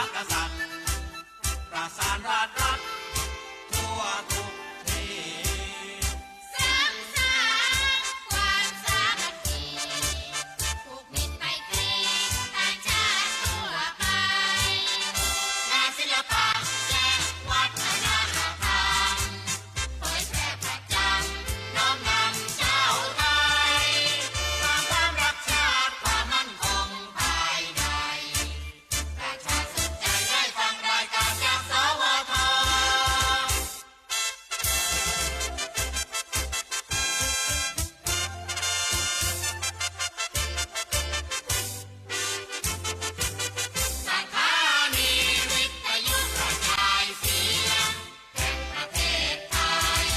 ากษัตริย์ประสานราชรัฐทั่วทุกที่สร้างสรรค์ความสามัคคีผูกมิตรไมตรีต่างชาติทั่วไปงานศิลปะและวัฒนธรรมเผยแพร่ประจำน้อมนำชาวไทยความรักชาติความมั่นคงภายในประชาสนใจได้ฟังรายการจากสวท สถานีวิทยุกระจายเสียงแห่งประเทศไทย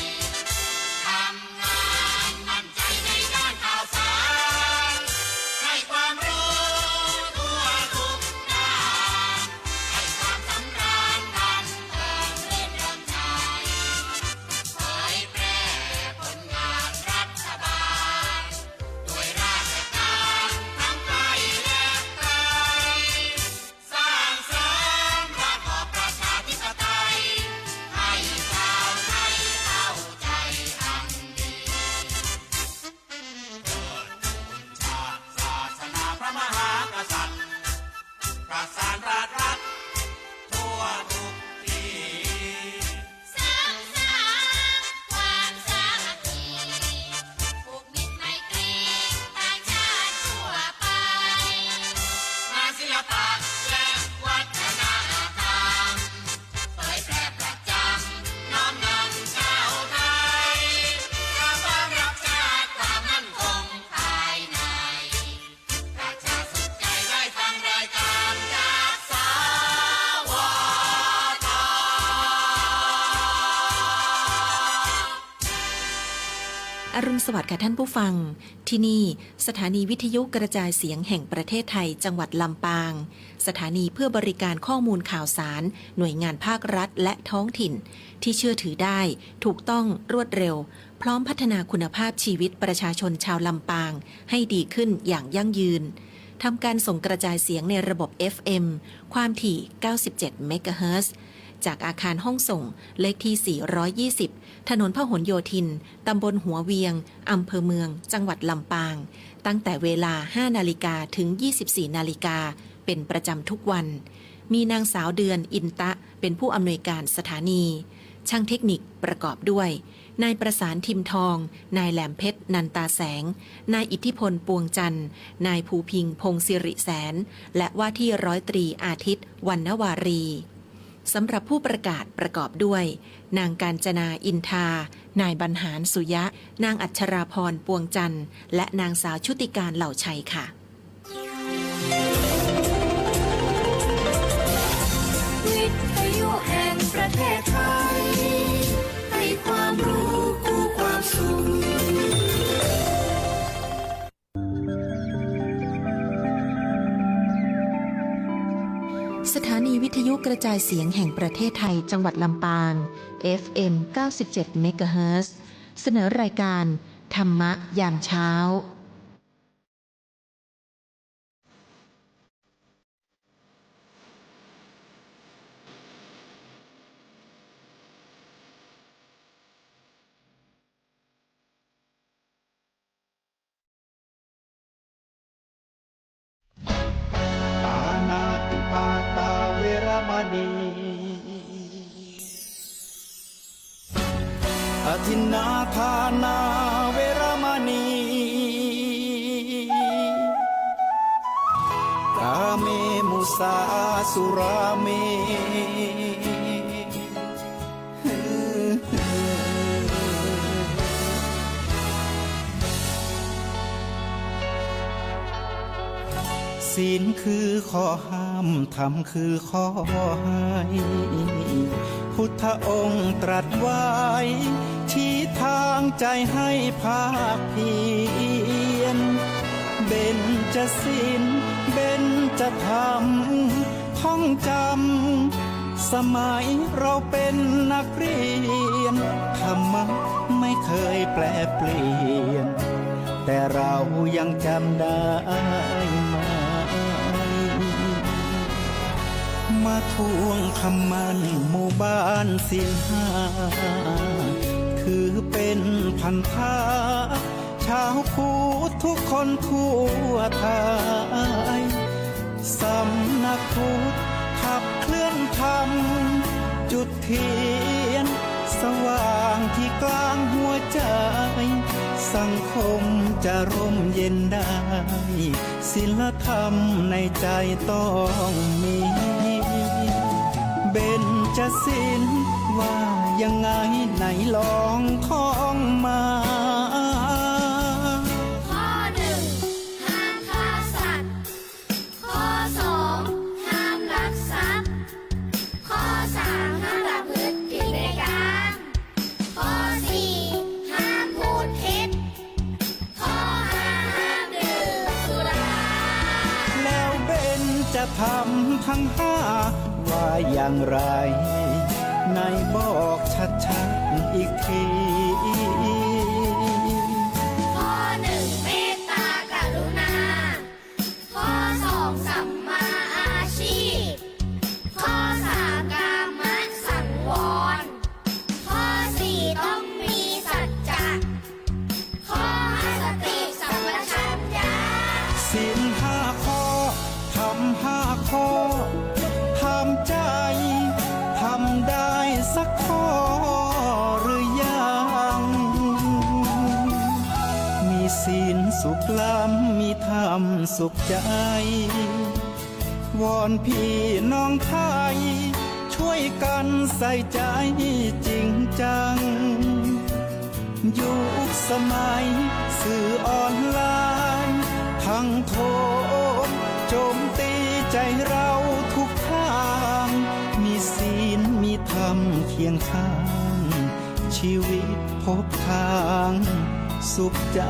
ทำงานมั่นใจในด้านข่าวสารให้ความรู้ทั่วทุกด้านให้ความสำราญบันเทิงรื่นรมใจเผยแพร่ผลงานรัฐบาลด้วยราชการทั้งไกลและไกล สร้างเสริมระบอบประชาธิปไตยให้ชาวไทยเข้าใจอันดีเทิดทูนชาติศาสนาพระมหากษัตริย์ประสานราชรัฐทั่วทุกที่สร้างสรรค์ความสามัคคีผูกมิตรไมตรีต่างชาติทั่วไปงานศิลปะและวัฒนธรรมเผยแพร่ประจำน้อมนำชาวไทยความรักชาติความมั่นคงภายในประชาสนใจได้ฟังรายการจากสวท อรุณสวัสดิ์ค่ะท่านผู้ฟังที่นี่สถานีวิทยุกระจายเสียงแห่งประเทศไทยจังหวัดลำปางสถานีเพื่อบริการข้อมูลข่าวสารหน่วยงานภาครัฐและท้องถิ่นที่เชื่อถือได้ถูกต้องรวดเร็วพร้อมพัฒนาคุณภาพชีวิตประชาชนชาวลำปางให้ดีขึ้นอย่างยั่งยืนทำการส่งกระจายเสียงในระบบ FM ความถี่ 97 เมกะเฮิรตซ์จากอาคารห้องส่งเลขที่ 420 ถนนพหลโยธิน ตำบลหัวเวียง อำเภอเมือง จังหวัดลำปาง ตั้งแต่เวลา 5 นาฬิกาถึง 24 นาฬิกา เป็นประจำทุกวัน มีนางสาวเดือนอินตะเป็นผู้อำนวยการสถานี ช่างเทคนิคประกอบด้วย นายประสานทิมทอง นายแหลมเพชรนันตาแสง นายอิทธิพลปวงจันทร์ นายภูพิงพงศิริแสน และว่าที่ร้อยตรีอาทิตย์วรรณวารีสำหรับผู้ประกาศประกอบด้วย นางกาญจนาอินทา นายบรรหารสุยะ นางอัชราพรปวงจันทร์ และนางสาวชุติการเหล่าชัยค่ะวิทยุแห่งประเทศไทยให้ความรู้คู่ความสุข สถานีวิทยุกระจายเสียงแห่งประเทศไทยจังหวัดลำปาง FM 97 เมกะเฮิรตซ์เสนอรายการธรรมะยามเช้าปานาติปาตาเวรมณีอทินนาทานาเวรมณีกาเมมุสาสุราเมศีลคือข้อห้ามธรรมคือข้อให้พุทธองค์ตรัสไว้ชี้ทางใจให้ภาคเพียรเบญจศีลเบญจธรรมท่องจำสมัยเราเป็นนักเรียนธรรมะไม่เคยแปรเปลี่ยนแต่เรายังจำได้ไหม มาทวงคำมันหมู่บ้านศีลห้าถือเป็นพันธะชาวพุทธทุกคนทั่วไทยสำนักพุทธขับเคลื่อนธรรมจุดเทียนสว่างที่กลางหัวใจสังคมจะร่มเย็นได้ศีลธรรมในใจต้องมีเบญจศีลว่ายังไงไหนลองท่องมา ข้อหนึ่งห้ามฆ่าสัตว์ข้อสองห้ามลักทรัพย์ข้อสามห้ามประพฤติผิดในกามข้อสี่ห้ามพูดเท็จข้อห้าห้ามดื่มสุรา แล้วเบนจะทำทั้งห้าว่าอย่างไรไหนบอกชัดๆอีกที ข้อหนึ่งเมตตากรุณาข้อสองสัมมาอาชีพข้อสามกามสังวรข้อสี่ต้องมีสัจจะข้อห้าสติสัมปชัญญะ ศีลห้าข้อทำห้าข้อทำใจทำได้สักข้อหรือยังมีศีลสุขล้ำมีธรรมสุขใจวอนพี่น้องไทยช่วยกันใส่ใจจริงจังยุคสมัยสื่อออนไลน์ทั้งโทษโจมตีใจเราทุกทางมีศีลมีธรรมเคียงข้างชีวิตพบทางสุขใจ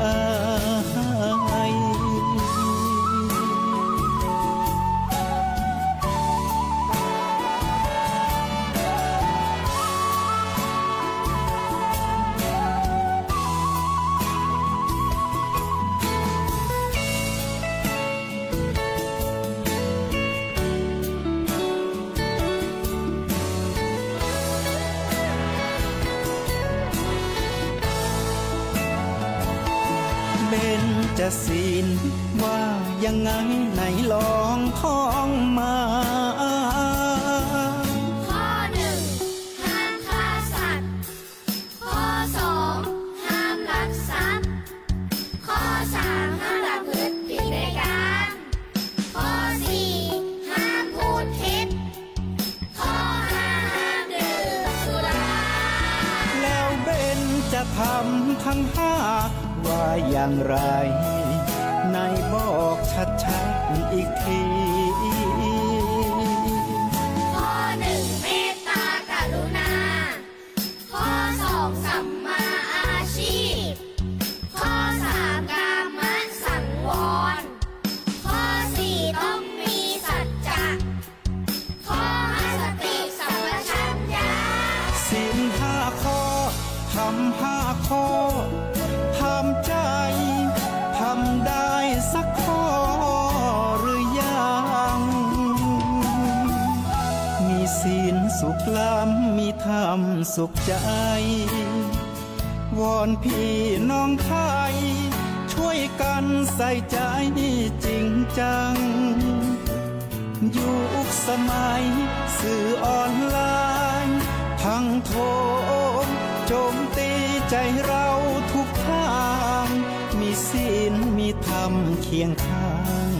เบญจศีลว่ายังไงไหนลองท่องมา ข้อหนึ่งห้ามฆ่าสัตว์ข้อสองห้ามลักทรัพย์ข้อสามห้ามประพฤติผิดในกามข้อสี่ห้ามพูดเท็จข้อห้าห้ามดื่มสุรา แล้วเบญจะทำทั้งห้าว่าอย่างไรไหนบอกชัดๆอีกที ข้อหนึ่งเมตตากรุณาข้อสองสัมมาอาชีพข้อสามกามสังวรข้อสี่ต้องมีสัจจะข้อห้าสติสัมปชัญญะ ศีลห้าข้อทำห้าข้อทำใจทำได้สักข้อหรือยังมีศีลสุขล้ำมีธรรมสุขใจวอนพี่น้องไทยช่วยกันใส่ใจจริงจังยุคสมัยสื่อออนไลน์ทั้งโทษโจมตีใจเราทุกทางมีศีลมีธรรมเคียงข้าง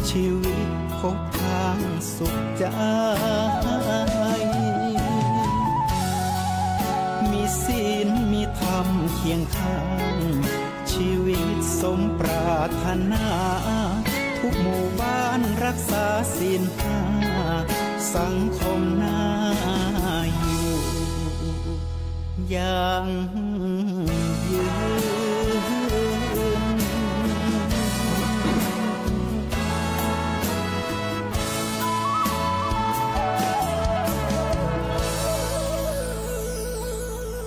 ชีวิตพบทางสุขใจมีศีลมีธรรมเคียงข้างชีวิตสมปรารถนาทุกหมู่บ้านรักษาศีลห้าสังคมน่าอยู่อย่างยืน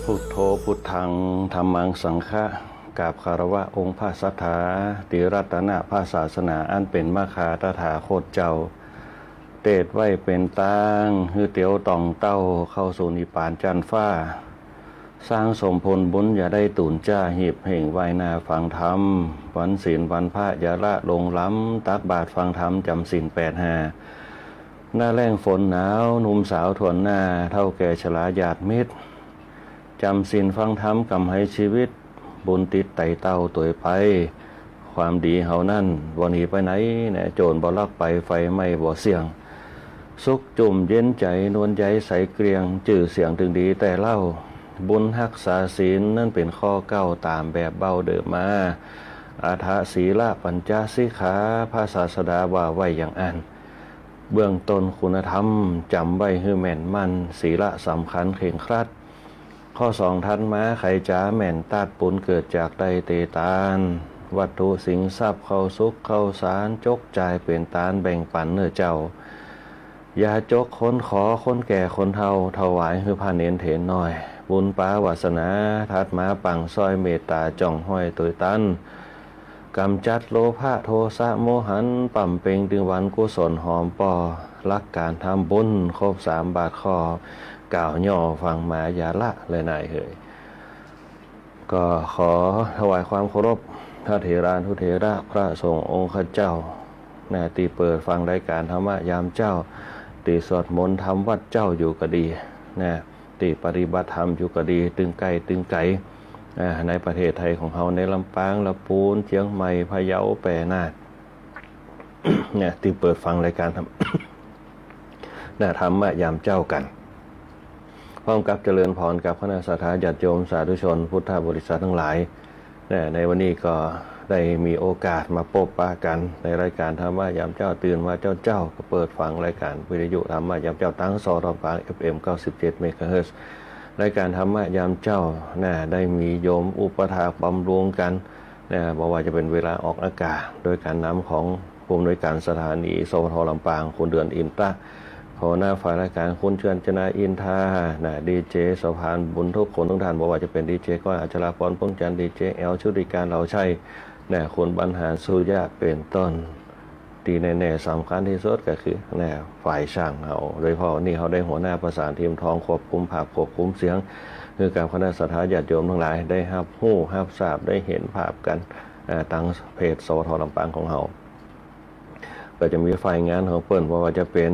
พุทโธพุทธังธัมมังสังฆะกราบคารวะองค์พระสัทธาติรัตนะพระศาสนาอันเป็นมคาตถาคตเจ้า เตดไว้เป็นตางฮือเตียวต่องเต้าเข้าสู่นิพพานจันฟ้าสร้างสมผลบุญอย่าได้ตุนจ้าหีบเห่งไว้หน้าฟังธรรมวันศีลวันพระอย่าละลงล้ำตักบาทฟังธรรมจำศีล85หน้าแรงฝนหนาวหนุ่มสาวถวนหน้าเท่าแก่ชราญาติมิตรจำศีลฟังธรรมกำให้ชีวิตบุญติดไต่เต้าตัวไปความดีเฮานั่นบ่หนีไปไหนแน่โจรบ่ลักไปไฟไม่บ่เสี่ยงสุขจุ่มเย็นใจนวลใจใสเกรียงจื่อเสียงถึงดีแต่เล่าบุญรักษาศีลนั่นเป็นข้อเก้าตามแบบเบาเดิมมาอาทะศีละปัญจสิกขาพระศาสดาว่าไว้อย่างอันเบื้องต้นคุณธรรมจำไว้ให้แม่นมั่นศีละสำคัญเข่งครัดข้อสองทันมาไขจ้าแม่นตาดปุนเกิดจากใดเตตานวัตถุสิงทรัพย์เข้าสุขเข้าสารจกจ่ายเป็นตานแบ่งปันเนื้อเจ้าอย่าจกคนขอคนแก่คนเฒ่าถวายคือพาเน้นเถนหน่อยบุญปาวาสนาทัดมาปังซอยเมตตาจ่องห้อยตัวตันกำจัดโลภะโทสะโมหันปั่มเปงดึงวันกุศลหอมปอรักการทำบุญครบ3 บาทคอกล่าวย่อฟังมาอย่าละเลยนายเฮยก็ขอถวายความเคารพพระเถรานุเถระพระสงฆ์องค์ข้าเจ้าตีเปิดฟังรายการธรรมะยามเจ้าตีสวดมนต์ทำวัดเจ้าอยู่ก็ดีตีปฏิบัติธรรมอยู่ก็ดีตึงไกลในประเทศไทยของเราในลำปางลำพูนเชียงใหม่พะเยาแปรนาท ตีเปิดฟังรายการธรรมะยามเจ้ากันพร้อมกับเจริญพรกับคณะสัตยาญาติโยมสาธุชนพุทธบริษัททั้งหลายในวันนี้ก็ได้มีโอกาสมาพบปะกันในรายการธรรมะยามเจ้าตื่นมาเจ้าก็เปิดฟังรายการวิทยุธรรมะยามเจ้าตั้งสรปาง FM 97 เมกะเฮิรตซ์รายการธรรมะยามเจ้าได้มีโยมอุปถากบำรุงกันบอกว่าจะเป็นเวลาออกอากาศโดยการนำของผู้อำนวยการสถานีสวทลำปางคุณเดือนอินตะขอหน้าฝ่ายรายการคุณเชิญจนาอินทาดีเจสะพานบุญทุกคนทุกท่านบอกว่าจะเป็นดีเจก้อยอัชราพรป้องจันดีเจแอลชุติการเราใช่คนบรรหารสุริยะเป็นต้นดีแน่ๆสำคัญที่สุดก็คือฝ่ายช่างเขาโดยเฉพาะนี่เขาได้หัวหน้าประสานทีมท้องควบคุมภาพควบคุมเสียงคือการคณะสัตยาญาติโยมทั้งหลายได้รับรู้รับทราบได้เห็นภาพกันตั้งเพจสวทลำปางของเขาก็จะมีฝ่ายงานของเปิ้นว่าจะเป็น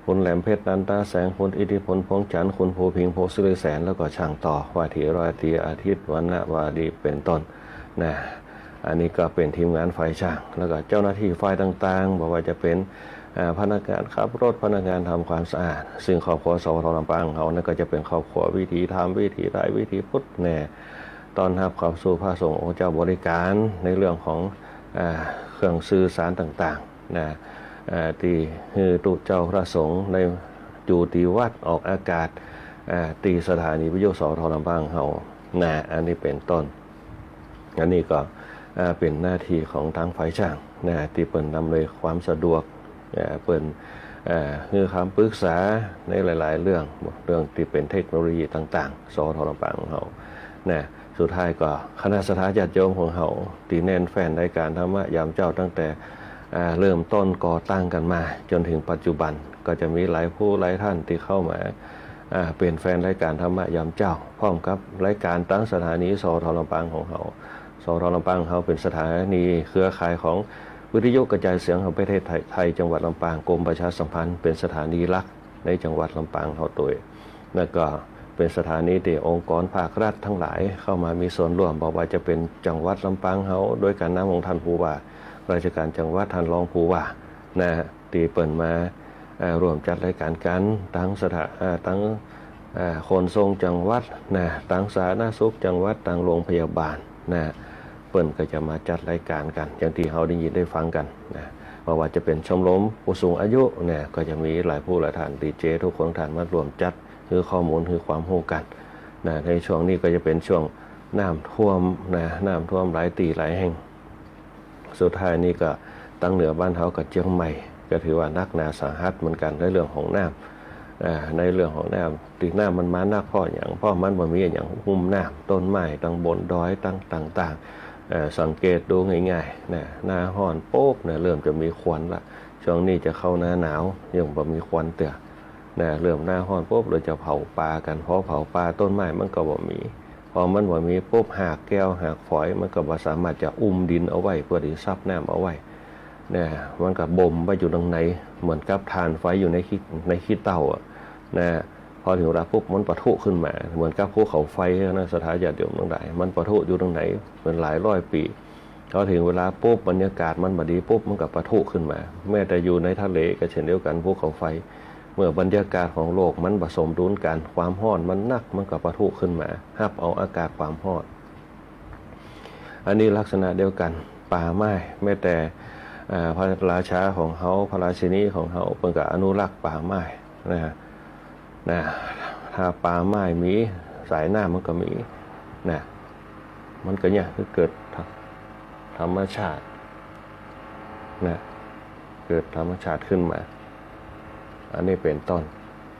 คุณแหลมเพชรนันตาแสงคุณอิทธิพลพงษ์จันทร์คุณภูพิงค์โพสิริแสนแล้วก็ช่างต่อว่าทีรอยตีอาทิตย์วันณวาดีเป็นต้นอันนี้ก็เป็นทีมงานฝ่ายช่างแล้วก็เจ้าหน้าที่ฝ่ายต่างๆบอกว่าจะเป็นพนักงานขับรถพนักงานทำความสะอาดซึ่งครอบครัวสวทลำปางเขานั่นก็จะเป็นครอบครัววิถีธรรมวิถีไทยวิถีพุทธตอนรับเข้าสู่พระสงฆ์องค์เจ้าบริการในเรื่องของเครื่องสื่อสารต่างๆที่คือตุเจ้าพระสงฆ์ในอยู่ที่วัดออกอากาศตีสถานีวิทยุสวทลำปางเขาอันนี้เป็นต้นอันนี้ก็เป็นหน้าที่ของทางฝ่ายช่างที่เปิดนำเลยความสะดวกเปิดคือคำปรึกษาในหลายๆเรื่องที่เป็นเทคโนโลยีต่างๆสวทลำปางของเขาสุดท้ายก็คณะสัตยาญาติโยมของเขาที่แน่นแฟนรายการธรรมะยามเจ้าตั้งแต่เริ่มต้นก่อตั้งกันมาจนถึงปัจจุบันก็จะมีหลายผู้หลายท่านที่เข้ามาเป็นแฟนรายการธรรมะยามเจ้าพร้อมกับรายการตั้งสถานีสวทลำปางของเขาสวทลำปางเขาเป็นสถานีเครือข่ายของวิทยุกระจายเสียงของประเทศไทยจังหวัดลำปางกรมประชาสัมพันธ์เป็นสถานีหลักในจังหวัดลำปางเขาตัวแล้วก็เป็นสถานีที่องค์กรภาครัฐทั้งหลายเข้ามามีส่วนร่วมบอกว่าจะเป็นจังหวัดลำปางเขาโดยการนำของท่านผู้ว่าราชการจังหวัดท่านรองผู้ว่าตีเปิดมาร่วมจัดรายการกันตั้งขนส่งจังหวัดตั้งสาธารณสุขจังหวัดตั้งโรงพยาบาลเปิ้นก็จะมาจัดรายการกันอย่างที่เราได้ยินได้ฟังกันว่าจะเป็นชมรมผู้สูงอายุก็จะมีหลายผู้หลายท่านดีเจทุกคนท่านมารวมจัดคือข้อมูลคือความรู้กันในช่วงนี้ก็จะเป็นช่วงน้ำท่วมน้ำท่วมหลายตีหลายแห่งสุดท้ายนี้ก็ตั้งเหนือบ้านเฮากับเชียงใหม่ก็ถือว่านักหนาสาหัสเหมือนกันในเรื่องของน้ำในเรื่องของน้ำตีน้ำมันมานักพ่ออย่างพ่อมันบ่มีอย่างหุ้มน้ำต้นไม้ตั้งบนดอยต่างๆสังเกตดูง่ายๆหน้าห้อนโป๊กเริ่มจะมีควันละ ช่วงนี้จะเข้าหน้าหนาวยังบ่มีควันเตือนะเริ่มหน้าร้อนปุ๊บเราจะเผาปลากันพอเผาปลาต้นไม้มันก็บ่มีพอมันบ่มีปุ๊บหากแก้วหากฝอยมันก็บ่สามารถจะอุ้มดินเอาไว้เพื่อที่ซับน้ำเอาไว้นะมันก็บ่มไว้อยู่ตรงไหนเหมือนกับถ่านไฟอยู่ในขี้เตาอ่ะนะพอถึงเวลาปุ๊บมันปะทุขึ้นมาเหมือนกับภูเขาไฟนะสถานญาติโยมทั้งหลายมันปะทุอยู่ตรงไหนเป็นหลายร้อยปีพอถึงเวลาปุ๊บบรรยากาศมันบ่ดีปุ๊บมันก็ปะทุขึ้นมาแม้แต่อยู่ในทะเลก็เช่นเดียวกันภูเขาไฟเมื่อบรรยากาศของโลกมันผสมดุลกันความร้อนมันนักมันก็ปะทุขึ้นมาฮับเอาอากาศความร้อนอันนี้ลักษณะเดียวกันป่าไม้แม้แต่พระราชาของเขาพระราชินีของเขาเป็นกับอนุรักษ์ป่าไม้นะถ้าป่าไม้มีสายน้ำมันก็มีนะมันก็เนี่ยคือเกิดธรรมชาตินะเกิดธรรมชาติขึ้นมาอันนี้เป็นต้น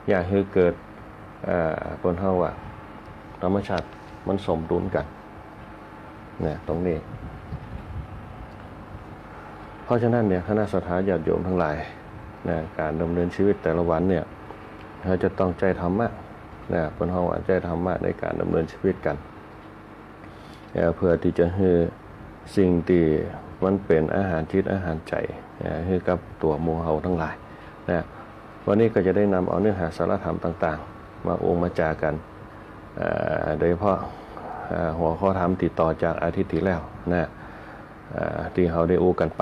อย่าคือเกิดคนเฮาว่าธรรมชาติมันสมดุลกันนะตรงนี้เพราะฉะนั้นเนี่ยคณะสัตยาญาติโยมทั้งหลายนะการดำเนินชีวิตแต่ละวันเนี่ยเราจะต้องใจธรรมะนะคนเฮาใจธรรมะในการดำเนินชีวิตกันเพื่อที่จะให้สิ่งที่มันเป็นอาหารจิตอาหารใจให้กับตัวหมู่เฮาทั้งหลายนะวันนี้ก็จะได้นำเอาเนื้อหาสาระธรรมต่างๆมาองค์มาจากันโดยเฉพาะหัวข้อธรรมติดต่อจากอาทิตย์ที่แล้วนะที่เราได้อูกันไป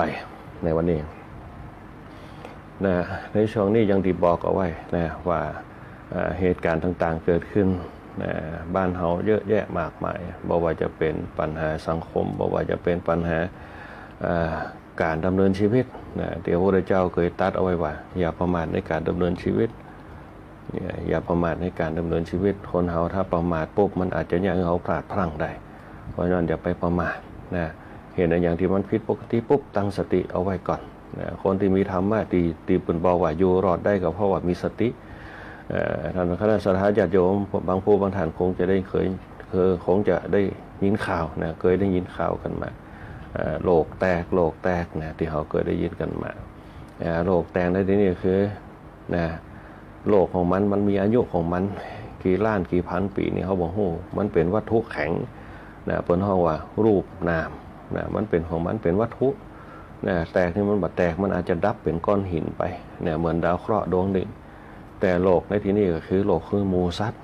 ในวันนี้นะในช่วงนี้ยังที่บอกเอาไว้นะว่าเหตุการณ์ต่างๆเกิดขึ้นนะบ้านเฮาเยอะแยะมากมายบ่ว่าจะเป็นปัญหาสังคมบ่ว่าจะเป็นปัญหาการดำเนินชีวิตนะเดี๋ยวพระพุทธเจ้าเคยตรัสเอาไว้ว่าอย่าประมาทในการดำเนินชีวิตอย่าประมาทในการดำเนินชีวิตคนเฮาถ้าประมาทปุ๊บมันอาจจะอย่างเขาพลาดพลั้งได้เพราะฉะนั้นอย่าไปประมาทนะเห็นอย่างที่มันผิดปกติปุ๊บตั้งสติเอาไว้ก่อนนะคนที่มีธรรมะตีปืนบอกว่าอยู่รอดได้ก็เพราะว่ามีสติท่านคณะสัตยาญาติโยมบางผู้บางท่านคงจะได้คงจะได้ยินข่าวนะเคยได้ยินข่าวกันมาโลกแตกนะที่เขาเคยได้ยินกันมาโลกแตกในที่นี้คือนะโลกของมันมีอายุของมันกี่ล้านกี่พันปีนี่เขาบอกโหมันเป็นวัตถุแข็งนะเปิ้นเฮาว่ารูปนามนะมันเป็นของมันเป็นวัตถุนะแตกนี่มันบ่แตกมันอาจจะดับเป็นก้อนหินไปเนี่ยเหมือนดาวเคราะห์ดวงหนึ่งแต่โลกในที่นี้ก็คือโลกคือหมู่สัตว์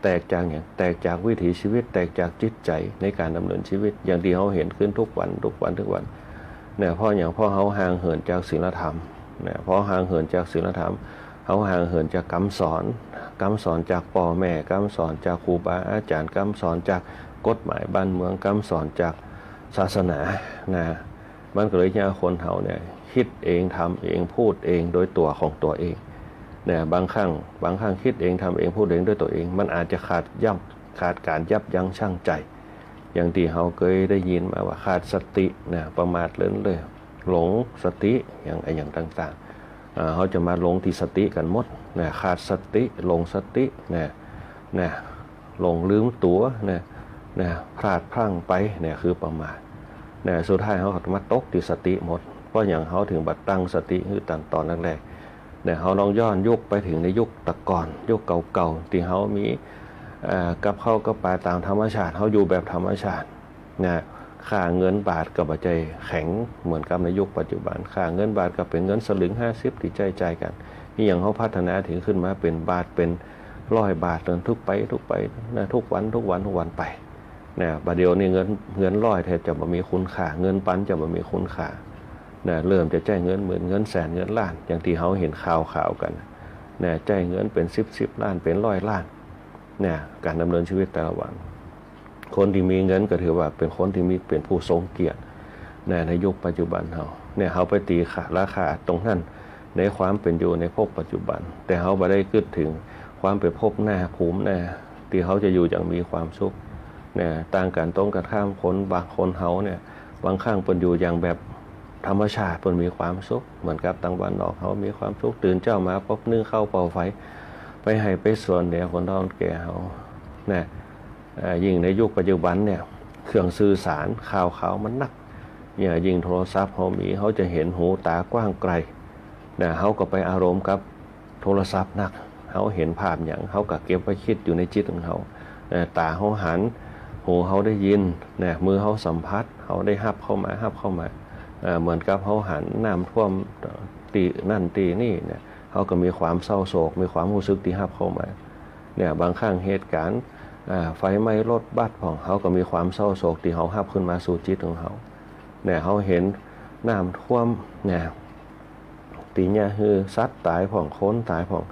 แตกจากอย่างแตกจากวิถีชีวิตแตกจากจิตใจในการดำเนินชีวิตอย่างที่เขาเห็นขึ้นทุกวันเนี่ยเพราะอย่างพ่อเขาห่างเหินจากศีลธรรมเนี่ยเพราะห่างเหินจากศีลธรรมเขาห่างเหินจากคำสอนจากพ่อแม่คำสอนจากครูบาอาจารย์คำสอนจากกฎหมายบ้านเมืองคำสอนจากศาสนานะมันก็เลยเนี่ยคนเขาเนี่ยคิดเองทำเองพูดเองโดยตัวของตัวเองเนี่ยบางครั้งคิดเองทำเองพูดเองด้วยตัวเองมันอาจจะขาดการยับยั้งชั่งใจอย่างที่เขาเคยได้ยินมาว่าขาดสตินะประมาทเลินเลยหลงสติอย่างต่างๆเขาจะมาหลงที่สติกันหมดนะขาดสติหลงสตินะหลงลืมตัวนะพลาดพลั้งไปเนี่ยคือประมาทนะสุดท้ายเขามาตกที่สติหมดเพราะอย่างเขาถึงบัดตั้งสติคือตอนแรกเนี่ยเขาลองย้อนยุคไปถึงในยุคตะก่อนยุคเก่าๆที่เขามีกับเข้ากับปลาตามธรรมชาติเขาอยู่แบบธรรมชาตินะค่าเงินบาทกับปัจจัยแข็งเหมือนกับในยุคปัจจุบันค่าเงินบาทกับเป็นเงินสลึง50ที่ใจกันนี่อย่างเขาพัฒนาถึงขึ้นมาเป็นบาทเป็น100 บาทเดินทุกไปนะทุกวันไปเนี่ยบาทเดียวนี่เงิน100แทบจะบ่มีคุณค่าเงินปันจะบ่มีคุณค่านะเริ่มจะจ่ายเงินหมื่นเงินแสนเงินล้านอย่างที่เขาเห็นข่าวกันนะจ่ายเงินเป็น10ล้านเป็น100 ล้านเนี่ยการดำเนินชีวิตแต่ละวันคนที่มีเงินก็ถือว่าเป็นคนที่มีเป็นผู้ทรงเกียรติในยุคปัจจุบันเขาไปตีราคาตรงนั้นในความเป็นอยู่ในภพปัจจุบันแต่เขาไม่ได้คิดถึงความเป็นภพหน้าภูมิหน้าที่เขาจะอยู่อย่างมีความสุขเนี่ยต่างกันตรงกันข้ามคนบางคนเขาเนี่ยบางครั้งเป็นอยู่อย่างแบบธรรมชาติเป็นมีความสุขเหมือนกับต่างวันออกเขามีความสุขตื่นเจ้ามาปุ๊บนึ่งข้าวเป่าไฟไปให้ไปส่วนเนี่ยคนท้องแก่เขาเนี่ยยิ่งในยุคปัจจุบันเนี่ยเครื่องสื่อสารข่าวมันนักเนี่ยยิ่งโทรศัพท์เขามีเขาจะเห็นหูตากว้างไกล นะเขาก็ไปอารมณ์กับโทรศัพท์นักเขาเห็นภาพอย่างเขาก็เก็บไว้คิดอยู่ในจิตของเขาตาเขาหันหูเขาได้ยินนะมือเขาสัมผัสเขาได้หับเข้ามาเหมือนกับเขาหันน้ำท่วมตีนั่นตีนี่เนี่ยเขาก็มีความเศร้าโศกมีความรู้สึกที่หับเข้ามาเนี่ยบางครั้งเหตุการณ์ไฟไหม้รถบัสของเขาก็มีความเศร้าโศกที่เขาหับขึ้นมาสู่จิตของเขาเนี่ยเขาเห็นน้ำท่วมเนี่ยตีเนี่ยคือสัตว์ตายผ่องค้นตายผ่อง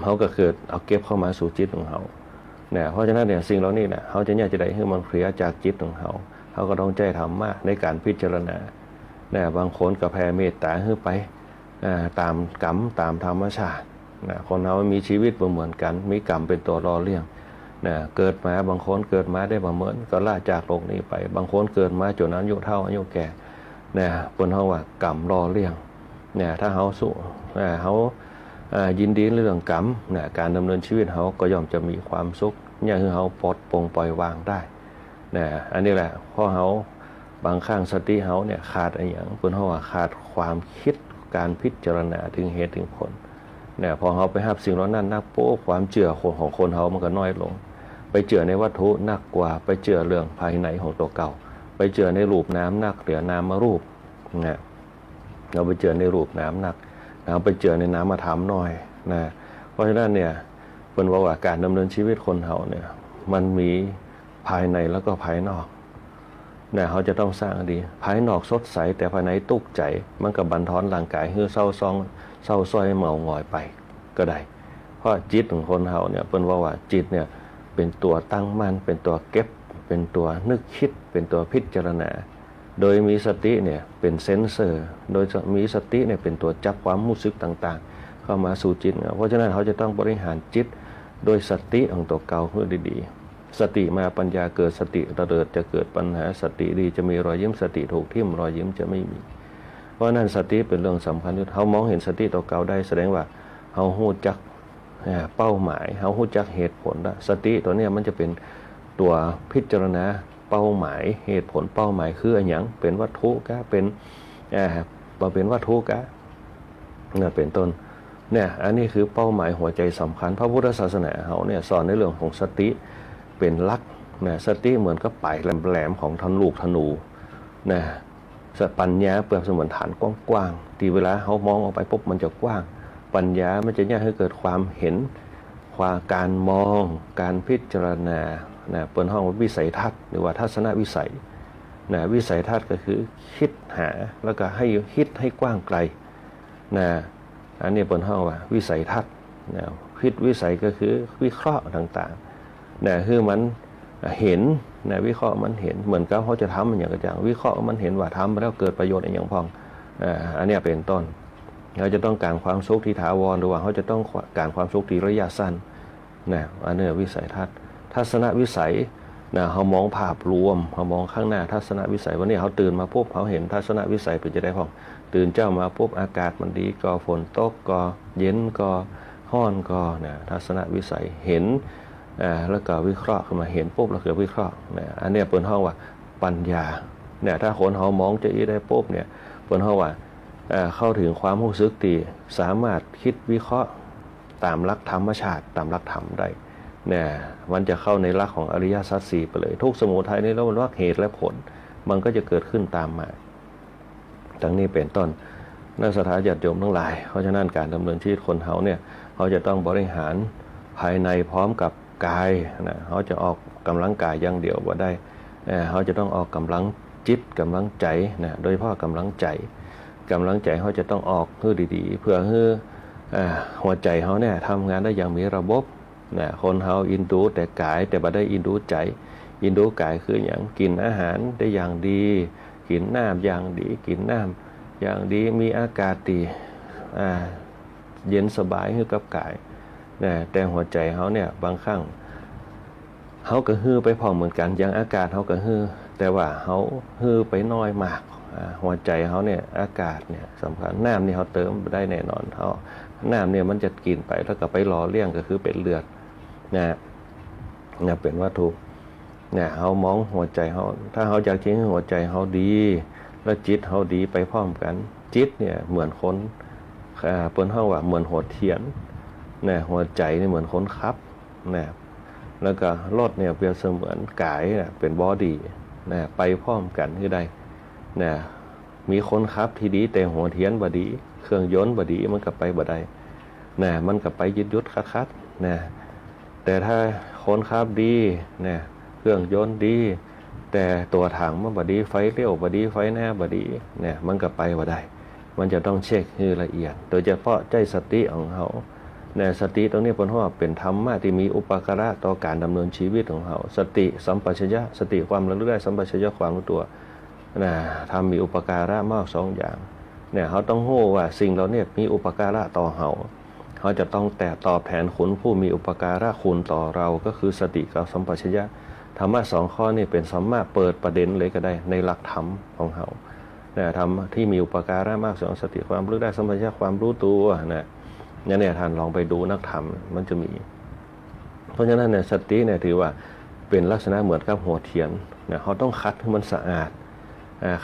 เขาก็เกิดเอาเก็บเข้ามาสู่จิตของเขาเนี่ยเพราะฉะนั้นเนี่ยสิ่งเหล่านี้เนี่ยเขาจะเนี่ยจะได้ให้มันเคลียร์จากจิตของเขาเขาก็ต้องใจทำมากในการพิจารณาเนี่ยบางคนก็แผ่เมตตาให้ไปตามกรรมตามธรรมชาตินะคนเรามีชีวิตเหมือนกันมีกรรมเป็นตัวรอเลี้ยงนะเกิดมาบางคนเกิดมาได้ประเมินก็ล่าจากโลกนี้ไปบางคนเกิดมาจนอายุเท่าอายุแก่เนี่ยบนห้องว่ากรรมรอเลี้ยงเนี่ยถ้าเขาสู้เขายินดีเรื่องกรรมเนี่ยการดำเนินชีวิตเขาก็ย่อมจะมีความสุขอย่างที่เขาปลดปลงปล่อยวางได้เนี่ยอันนี้แหละเพราะเขาบางครั้งสติเขาเนี่ยขาดอะไรอย่างบนห้องว่าขาดความคิดการพิจารณาถึงเหตุถึงผลเนี่ยพอเขาไปหับสิ่งเหล่านั้นนักโป๊ความเชื่อของคนเขามันก็น้อยลงไปเชื่อในวัตถุนักกว่าไปเชื่อเรื่องภายในของตัวเก่าไปเชื่อในรูปน้ำนักเหลือน้ำมารูปเนี่ยเราไปเชื่อในรูปน้ำนักเราไปเชื่อในน้ำมาถามน้อยนะเพราะฉะนั้นเนี่ยเป็นว่าการดำเนินชีวิตคนเขาเนี่ยมันมีภายในแล้วก็ภายนอกเนี่ยเขาจะต้องสร้างดีภายนอกสดใสแต่ภายในตุกใจมันกับบั่นทอนร่างกายให้เศร้าซ้อยเมาหงอยไปก็ได้เพราะจิตของคนเขาเนี่ยเป็นว่าจิตเนี่ยเป็นตัวตั้งมั่นเป็นตัวเก็บเป็นตัวนึกคิดเป็นตัวพิจารณาโดยมีสติเนี่ยเป็นเซนเซอร์โดยมีสติเนี่ยเป็นตัวจับความรู้สึกต่างๆเข้ามาสู่จิตเพราะฉะนั้นเขาจะต้องบริหารจิตโดยสติของตัวเก่าให้ดีๆสติมาปัญญาเกิดสติระเดิดจะเกิดปัญหาสติดีจะมีรอยยิ้มสติถูกทิ่มรอยยิ้มจะไม่มีเพราะนั้นสติเป็นเรื่องสำคัญที่เขามองเห็นสติตัวเก่าได้แสดงว่าเขาหู้จักเป้าหมายเขาหู้จักเหตุผลแล้วสติตัวนี้มันจะเป็นตัวพิจารณาเป้าหมายเหตุผลเป้าหมายคืออะไรอย่างเป็นวัตถุก็เป็นเป็นวัตถุก็เนี่ยเป็นต้นเนี่ยอันนี้คือเป้าหมายหัวใจสำคัญพระพุทธศาสนาเขาเนี่ยสอนในเรื่องของสติเป็นหลักนะสติเหมือนกับปลายแหลมๆของธนูนะปัญญาเปรียบเสมือนฐานกว้างๆที่เวลาเขามองออกไปปุ๊บมันจะกว้างปัญญามันจะแยกให้เกิดความเห็นความการมองการพิจารณานะเปิดห้องวิสัยทัศน์หรือว่าทัศนวิสัยนะวิสัยทัศน์ก็คือคิดหาแล้วก็ให้คิดให้กว้างไกลนะอันนี้เปิดห้องว่าวิสัยทัศน์นะคิดวิสัยก็คือวิเคราะห์ต่างๆนะคือมันเห็นนะวิเคราะห์มันเห็นเหมือนกับเขาจะทำมันอย่างกระจ่างวิเคราะห์มันเห็นว่าทำแล้วเกิดประโยชน์อย่างพองอันนี้เป็นต้นเราจะต้องการความสุขที่ถาวรหรือว่าเขาจะต้องการความสุขที่ระยะสั้นนะอันนี้วิสัยทัศน์ทัศนวิสัยนะเขามองภาพรวมเขามองข้างหน้าทัศนวิสัยวันนี้เขาตื่นมาปุ๊บเขาเห็นทัศนวิสัยเป็นจะได้พองตื่นเจ้ามาปุ๊บอากาศมันดีก็ฝนตกก็เย็นก็ห้อนก็นะทัศนวิสัยเห็นแล้วก็วิเคราะห์ขึ้นมาเห็นปุ๊บแล้วก็วิเคราะห์เนี่ยอันนี้เป็นห้องว่าปัญญาเนี่ยถ้าคนเขามองจะอีได้ปุ๊บเนี่ยเป็นห้องว่าเข้าถึงความรู้สึกที่สามารถคิดวิเคราะห์ตามหลักธรรมชาติตามหลักธรรมได้เนี่ยมันจะเข้าในหลักของอริยสัจสี่ไปเลยทุกสมุทัยนี่แล้วมันว่าเหตุและผลมันก็จะเกิดขึ้นตามมาดังนี้เป็นต้นนักศรัทธาญาติโยมทั้งหลายเพราะฉะนั้นการดำเนินชีวิตคนเขาเนี่ยเขาจะต้องบริหารภายในพร้อมกับกายนะเขาจะออกกำลังกายอย่างเดียวว่าได้เขาจะต้องออกกำลังจิตกำลังใจนะโดยเฉพาะกำลังใจเขาจะต้องออกเพื่อดีๆเพื่อให้หัวใจเขาเนี่ยทำงานได้อย่างมีระบบนะคนเขาอินดูแต่กายแต่บ่ได้อินดูใจอินดูกายคืออย่างกินอาหารได้อย่างดีกินน้ำอย่างดีกินน้ำอย่างดีมีอากาศดีเย็นสบายให้กับกายนะแต่หัวใจเขาเนี่ยบางครั้งเขาก็ฮือไปพอเหมือนกันอย่างอากาศเขาก็ฮือแต่ว่าเขาฮือไปน้อยมากหัวใจเขาเนี่ยอากาศเนี่ยสำคัญน้ำนี่เขาเติมได้แน่นอนเขาน้ำเนี่ยมันจะกินไปแล้วก็ไปหล่อเลี้ยงก็คือเป็นเลือดเนี่ยเป็นวัตถุเนี่ยเขามองหัวใจเขาถ้าเขาอยากทิ้งหัวใจเขาดีแล้วจิตเขาดีไปพร้อมกันจิตเนี่ยเหมือนคน เปิ้นเฮาว่าเหมือนหัวเทียนนะหัวใจนี่เหมือนคนขับนะแล้วก็รถเนี่ยเปรียบเสมือนกายนะเป็นบอดี้นะไปพร้อมกันคือได้นะมีคนขับที่ดีแต่หัวเทียนบ่ดีเครื่องยนต์บ่ดีมันก็ไปบ่ได้นะมันก็ไปยุดคัดๆนะแต่ถ้าคนขับดีนะเครื่องยนต์ดีแต่ตัวถังมันบ่ดีไฟเลี้ยวบ่ดีไฟหน้าบ่ดีนะมันก็ไปบ่ได้มันจะต้องเช็คให้ละเอียดโดยเฉพาะใจสติของเขาเนี่ยสติตรงนี้เพิ่นว่าเป็นธรรมะที่มีอุปการะต่อการดำเนินชีวิตของเขาสติสัมปชัญญะสติความระลึกได้สัมปชัญญะความรู้ตัวนะทำมีอุปการะมาก2อย่างเนี่ยเขาต้องรู้ว่าสิ่งเหล่านี้มีอุปการะต่อเขาจะต้องตอบแทนคุณผู้มีอุปการะคุณต่อเราก็คือสติกับสัมปชัญญะธรรมะ2ข้อนี้เป็นสัมมาเปิดประเด็นเลยก็ได้ในหลักธรรมของเขาเนี่ยธรรมที่มีอุปการะมาก2สติความรู้ได้สัมปชัญญะความรู้ตัวนะเนี่ยท่านลองไปดูนักธรรมมันจะมีเพราะฉะนั้นเนี่ยสติเนี่ยถือว่าเป็นลักษณะเหมือนกับหัวเทียนเนี่ยเขาต้องคัดให้มันสะอาด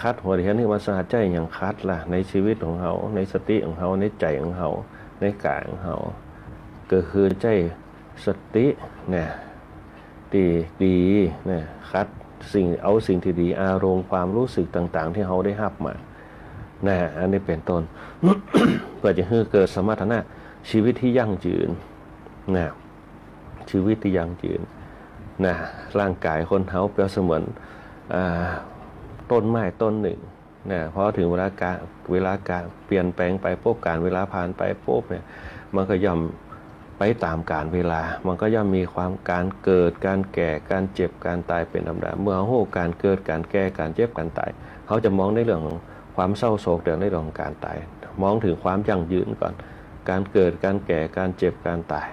คัดหัวเทียนให้มันสะอาดใจอย่างคัดล่ะในชีวิตของเขาในสติของเขาในใจของเขาในกายของเขาก็คือใจสติเนี่ยดีเนี่ยคัดสิ่งที่ดีอารมณ์ความรู้สึกต่างๆที่เขาได้รับมานะอันนี้เป็นต้น เพื่อจะให้เกิดสมรรถนะชีวิตที่ยั่งยืนนะชีวิตที่ยั่งยืนนะร่างกายคนเฮาเปรียบเสมือนต้นไม้ต้นหนึ่งนะเพราะถึงเวลาการเปลี่ยนแปลงไปปุ๊บการเวลาผ่านไปปุ๊บเนี่ยมันก็ย่อมไปตามกาลเวลามันก็ย่อมมีความการเกิดการแก่การเจ็บการตายเป็นธรรมดาเมื่อโหการเกิดการแก่การเจ็บการตายเขาจะมองในเรื่องของความเศร้าโศกเรื่องในเรื่องของการตายมองถึงความยั่งยืนก่อนการเกิดการแก่การเจ็บการตาย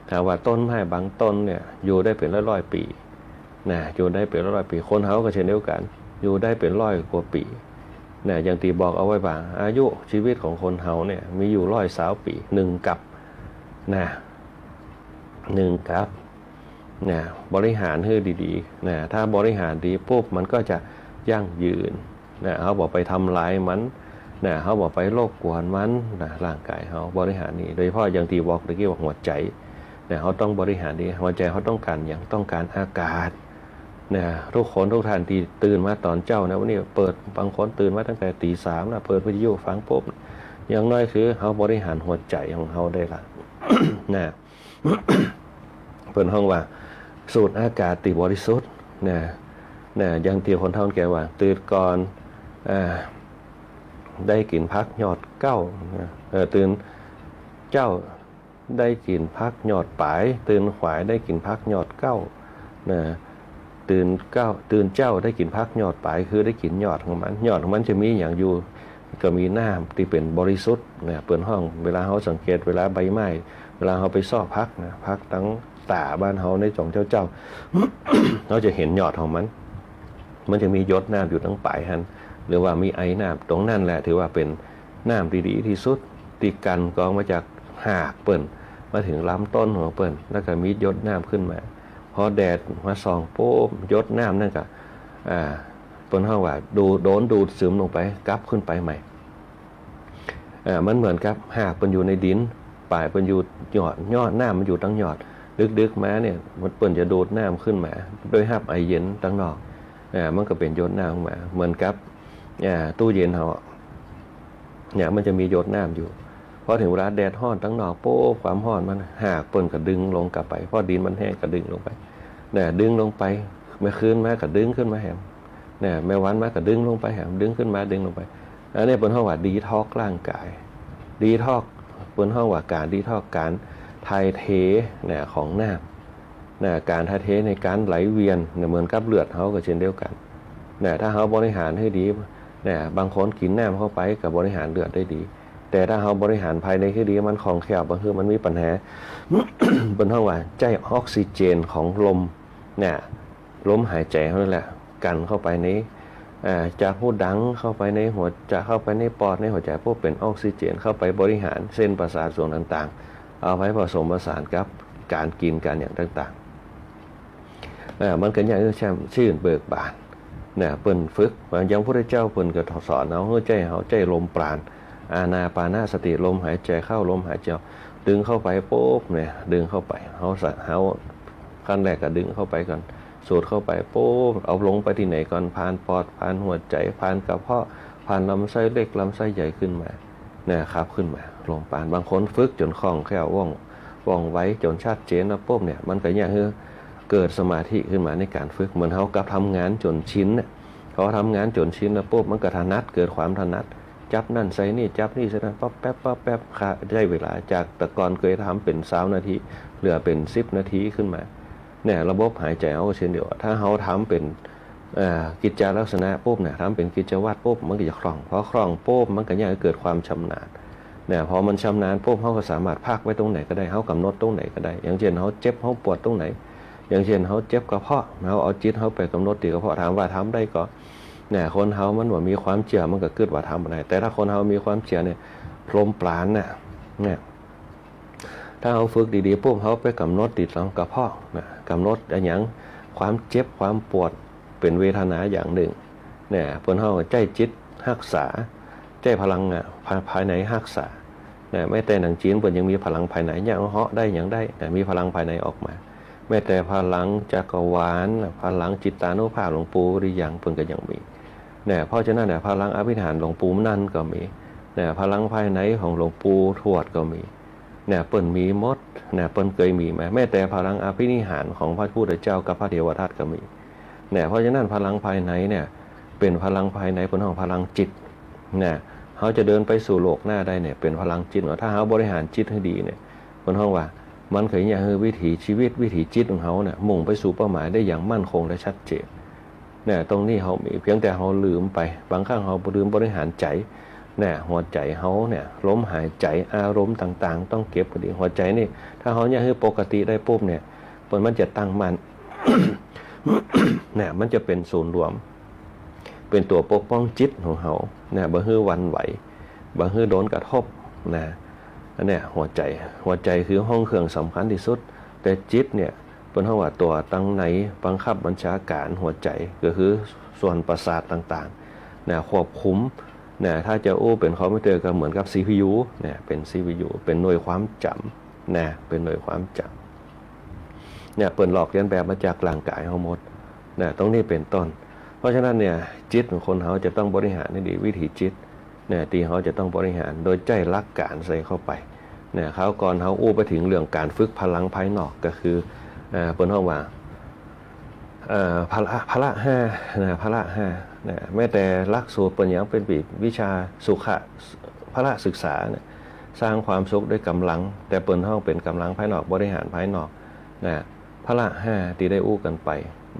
ถ้าว่าต้นไม้บางต้นเนี่ยอยู่ได้เป็นร้อยๆปีนะอยู่ได้เป็นร้อยๆปีคนเฮาก็เช่นเดียวกันอยู่ได้เป็น100 กว่าปีนะอย่างที่บอกเอาไว้ว่าอายุชีวิตของคนเฮาเนี่ยมีอยู่120 ปี1 กับนะ1 กับนะบริหารให้ดีๆนะถ้าบริหารดีปุ๊บมันก็จะยั่งยืนนะเขาบอกไปทำลายมันนะเขาบอกไปโรคกวนมันนะร่างกายเขาบริหารนี่โดยเฉพาะอย่างที่บอกเมื่อกี้ว่าหัวใจนะเขาต้องบริหารดีหัวใจเขาต้องการอย่างต้องการอากาศนะทุกคนทุกท่านที่ตื่นมาตอนเจ้านะวันนี้เปิดบางคนตื่นมาตั้งแต่ตี 3นะเปิดวิทยุฟังปุ๊บอย่างน้อยคือเขาบริหารหัวใจของเขาได้ละ นะ เปิดห้องว่าสูดอากาศที่บริสุทธิ์นะอย่างที่คนเฒ่าแก่ว่าตื่นก่อนได้กินพักยอดเก้าตื่นเจ้าได้กินพักยอดปลายตื่นขวายได้กินพักยอดเก้านะตื่นเจ้าได้กินพักยอดปลายคือได้กินยอดของมันจะมีอย่างอยู่ก็มีน้ำที่เป็นบริสุทธิ์นะเปิดห้องเวลาเขาสังเกตเวลาใบไม้เวลาเขาไปซ่อพักนะพักตั้งตาบ้านเขาในจ่องเจ้า เราจะเห็นยอดของมันจะมีหยดน้ำอยู่ตั้งปลายหันหรือว่ามีไอ้น้ำตรงนั้นแหละถือว่าเป็นน้ำดีๆที่สุดติดกันกองมาจากหากเปิ่นมาถึงลำต้นของเปิ่นแล้วก็มีหยดน้ำขึ้นมาพอแดดมาส่องปุ๊บหยดน้ำนั่นก็เปิ่นห้องว่าโดนดูดซึมลงไปกลับขึ้นไปใหม่มันเหมือนกับหากเปิ่นอยู่ในดินปลายเปิ่นอยู่ยอดน้ำมันอยู่ตั้งยอดดึกๆมาเนี่ยมันเปิ่นจะดูดน้ำขึ้นมาโดยหับไอเย็นตั้งนอกมันก็เป็นหยดน้ำมาเหมือนกับตู้เย็นเขาเนี่ยมันจะมีหยดน้ำอยู่พอถึงเวลาแดดร้อนตั้งนอกโป๊บความร้อนมันหากเปิ่นก็ดึงลงกลับไปพอดินมันแห้งก็ดึงลงไปเนี่ยดึงลงไปเมื่อคืนมาก็ดึงขึ้นมาแหมเนี่ยแม่วันมาก็ดึงลงไปแหมดึงขึ้นมาดึงลงไปอันนี้เป็นห้องว่าดีท็อกร่างกายดีท็อกเป็นห้องว่าการดีท็อกการถ่ายเทเนี่ยของน้ำเนี่ยการถ่ายเทในการไหลเวียนเนี่ยเหมือนกับเลือดเขาก็เช่นเดียวกันเนี่ยถ้าเขาบริหารให้ดีเนี่ยบางคนกินน้ำเข้าไปกับบริหารเลือดได้ดีแต่ถ้าเขาบริหารภายในให้ดีมันคล่องแคล่วก็คือมันมีปัญหา บนห้องว่าใจออกซิเจนของลมเนี่ยลมหายใจเขานั่นแหละกันเข้าไปในจากหูดังเข้าไปในหัวจะเข้าไปในปอดในหัวใจพวกเป็นออกซิเจนเข้าไปบริหารเส้นประสาทส่วนต่างๆเอาไว้ผสมผสานกับการกินการอย่างต่างๆมันก็อย่างที่ชื่นเบิกบานเนี่ยเปิ้นฝึกอย่างพระพุทธเจ้าเปิ้นก็สอนเอาใจลมปราณ อานาปานาสติลมหายใจเข้าลมหายใจออกดึงเข้าไปปุ๊บเนี่ยดึงเข้าไปเขาขั้นแรกก็ดึงเข้าไปก่อนสูดเข้าไปปุ๊บเอาลงไปที่ไหนก่อนผ่านปอดผ่านหัวใจผ่านกระเพาะผ่านลำไส้เล็กลำไส้ใหญ่ขึ้นมาเนี่ยครับขึ้นมาลงปานบางคนฝึกจนคล่องแคล่วว่องไวจนชัดเจนนะปุ๊บเนี่ยมันก็เนี่ยคือเกิดสมาธิขึ้นมาในการฝึกเหมือนเขากับทำงานจนชินเนี่ยเขาทำงานจนชินแล้วปุ๊บมันก็ถนัดเกิดความถนัดจับนั่นใส่นี่จับนี่ใส่นั่นป๊อปแป๊บป๊อปแป๊บค่ะได้เวลาจากแต่ก่อนเคยทำเป็น20 นาทีเหลือเป็น10 นาทีขึ้นมาเนี่ยระบบหายใจเขาเช่นเดียวถ้าเขาทำเป็นกิจจลักษณะปุ๊บเนี่ยทำเป็นกิจวัตรปุ๊บมันก็จะคล่องพอคล่องปุ๊บมันก็ยังเกิดความชำนาญเนี่ยพอมันชำนาญปุ๊บเขาก็สามารถพักไว้ตรงไหนก็ได้เขากำหนดตรงไหนก็ได้อย่างเช่นเขาเจ็บเขาปวดตรงไหนอย่างเช่นเขาเจ็บกระเพาะเขาเอาจิตเขาไปกำหนดที่กระเพาะถามว่าทำได้ก็เนี่ยคนเขามันว่ามีความเชื่อมันก็เกิดว่าทำอะไรแต่ถ้าคนเขามีความเชื่อเนี่ยลมปราณเนี่ยถ้าเขาฝึกดีๆปุ๊บเขาไปกำหนดติดหลังกระเพาะนะกำหนดอย่างความเจ็บความปวดเป็นเวทนาอย่างหนึ่งเนี่ยเพิ่นเฮาใจจิตรักษาใจพลังภายในรักษาเนี่ยแม้แต่หนังจีนเพิ่นยังมีพลังภายในอย่างเหาะได้อย่างได้มีพลังภายในออกมาแม้แต่พลังจักรวาลพลังจิตตานุภาพหลวงปู่หรืออย่างเพิ่นก็ยังมีเนี่ยเพราะฉะนั้นเนี่ยพลังอภิธานหลวงปู่นั่นก็มีเนี่ยพลังภายในของหลวงปู่ทวดก็มีเนี่ยเปิ้นมีหมดเนี่ยเปิ้นเคยมีมาแม้แต่พลังอภินิหารของพระพุทธเจ้ากับพระเทวทัตก็มีเนี่ยเพราะฉะนั้นพลังภายในเนี่ยเป็นพลังภายในเป็นของพลังจิตเนี่ยเขาจะเดินไปสู่โลกหน้าได้เนี่ยเป็นพลังจิตถ้าเขาบริหารจิตให้ดีเนี่ยเป็นห้องว่ามันเคยอย่างวิถีชีวิตวิถีจิตของเขาเนี่ยมุ่งไปสู่เป้าหมายได้อย่างมั่นคงและชัดเจนเนี่ยตรงนี้เขามีเพียงแต่เขาลืมไปบางครั้งเขาลืมบริหารใจเนี่ยหัวใจเขาเนี่ยลมหายใจอารมณ์ต่างๆต้องเก็บพอดีหัวใจนี่ถ้าเขาอย่างปกติได้ปุ๊บเนี่ยมันจะตั้งมั่น เนี่ยมันจะเป็นศูนย์รวมเป็นตัวปกป้องจิตของเขาเนี่ยบ่ฮื้อวันไหวบ่ฮื้อโดนกระทบนะอันเนี้ยหัวใจคือห้องเครื่องสำคัญที่สุดแต่จิตเนี่ยเป็นห้องว่าตัวตั้งไหนบังคับบัญชาการหัวใจก็คือส่วนประสาทต่างๆเนี่ยควบคุมเนี่ยถ้าจะเป็นคอมพิวเตอร์ก็เหมือนกับ CPU เนี่ยเป็น CPU เป็นหน่วยความจำเนี่ยเป็นหน่วยความจำเนี่ยเปิดหลอกเลียนแบบมาจากร่างกายเขาหมดเนี่ยตรงนี้เป็นต้นเพราะฉะนั้นเนี่ยจิตของคนเขาจะต้องบริหารให้ดีวิถีจิตเนี่ยตีเขาจะต้องบริหารโดยใจรักการใส่เข้าไปเนี่ยเขาก่อนเขาไปถึงเรื่องการฝึกพลังภายนอกก็คือเปิดห้องว่าพละห้านะพละห้าเนี่ยแม้แต่หลักสูตรเป็นอย่างเป็นวิชาสุขะพละศึกษาเนี่ยสร้างความสุขด้วยกำลังแต่เปิดห้องเป็นกำลังภายนอกบริหารภายนอกนะพละห้าที่ได้อู้กันไป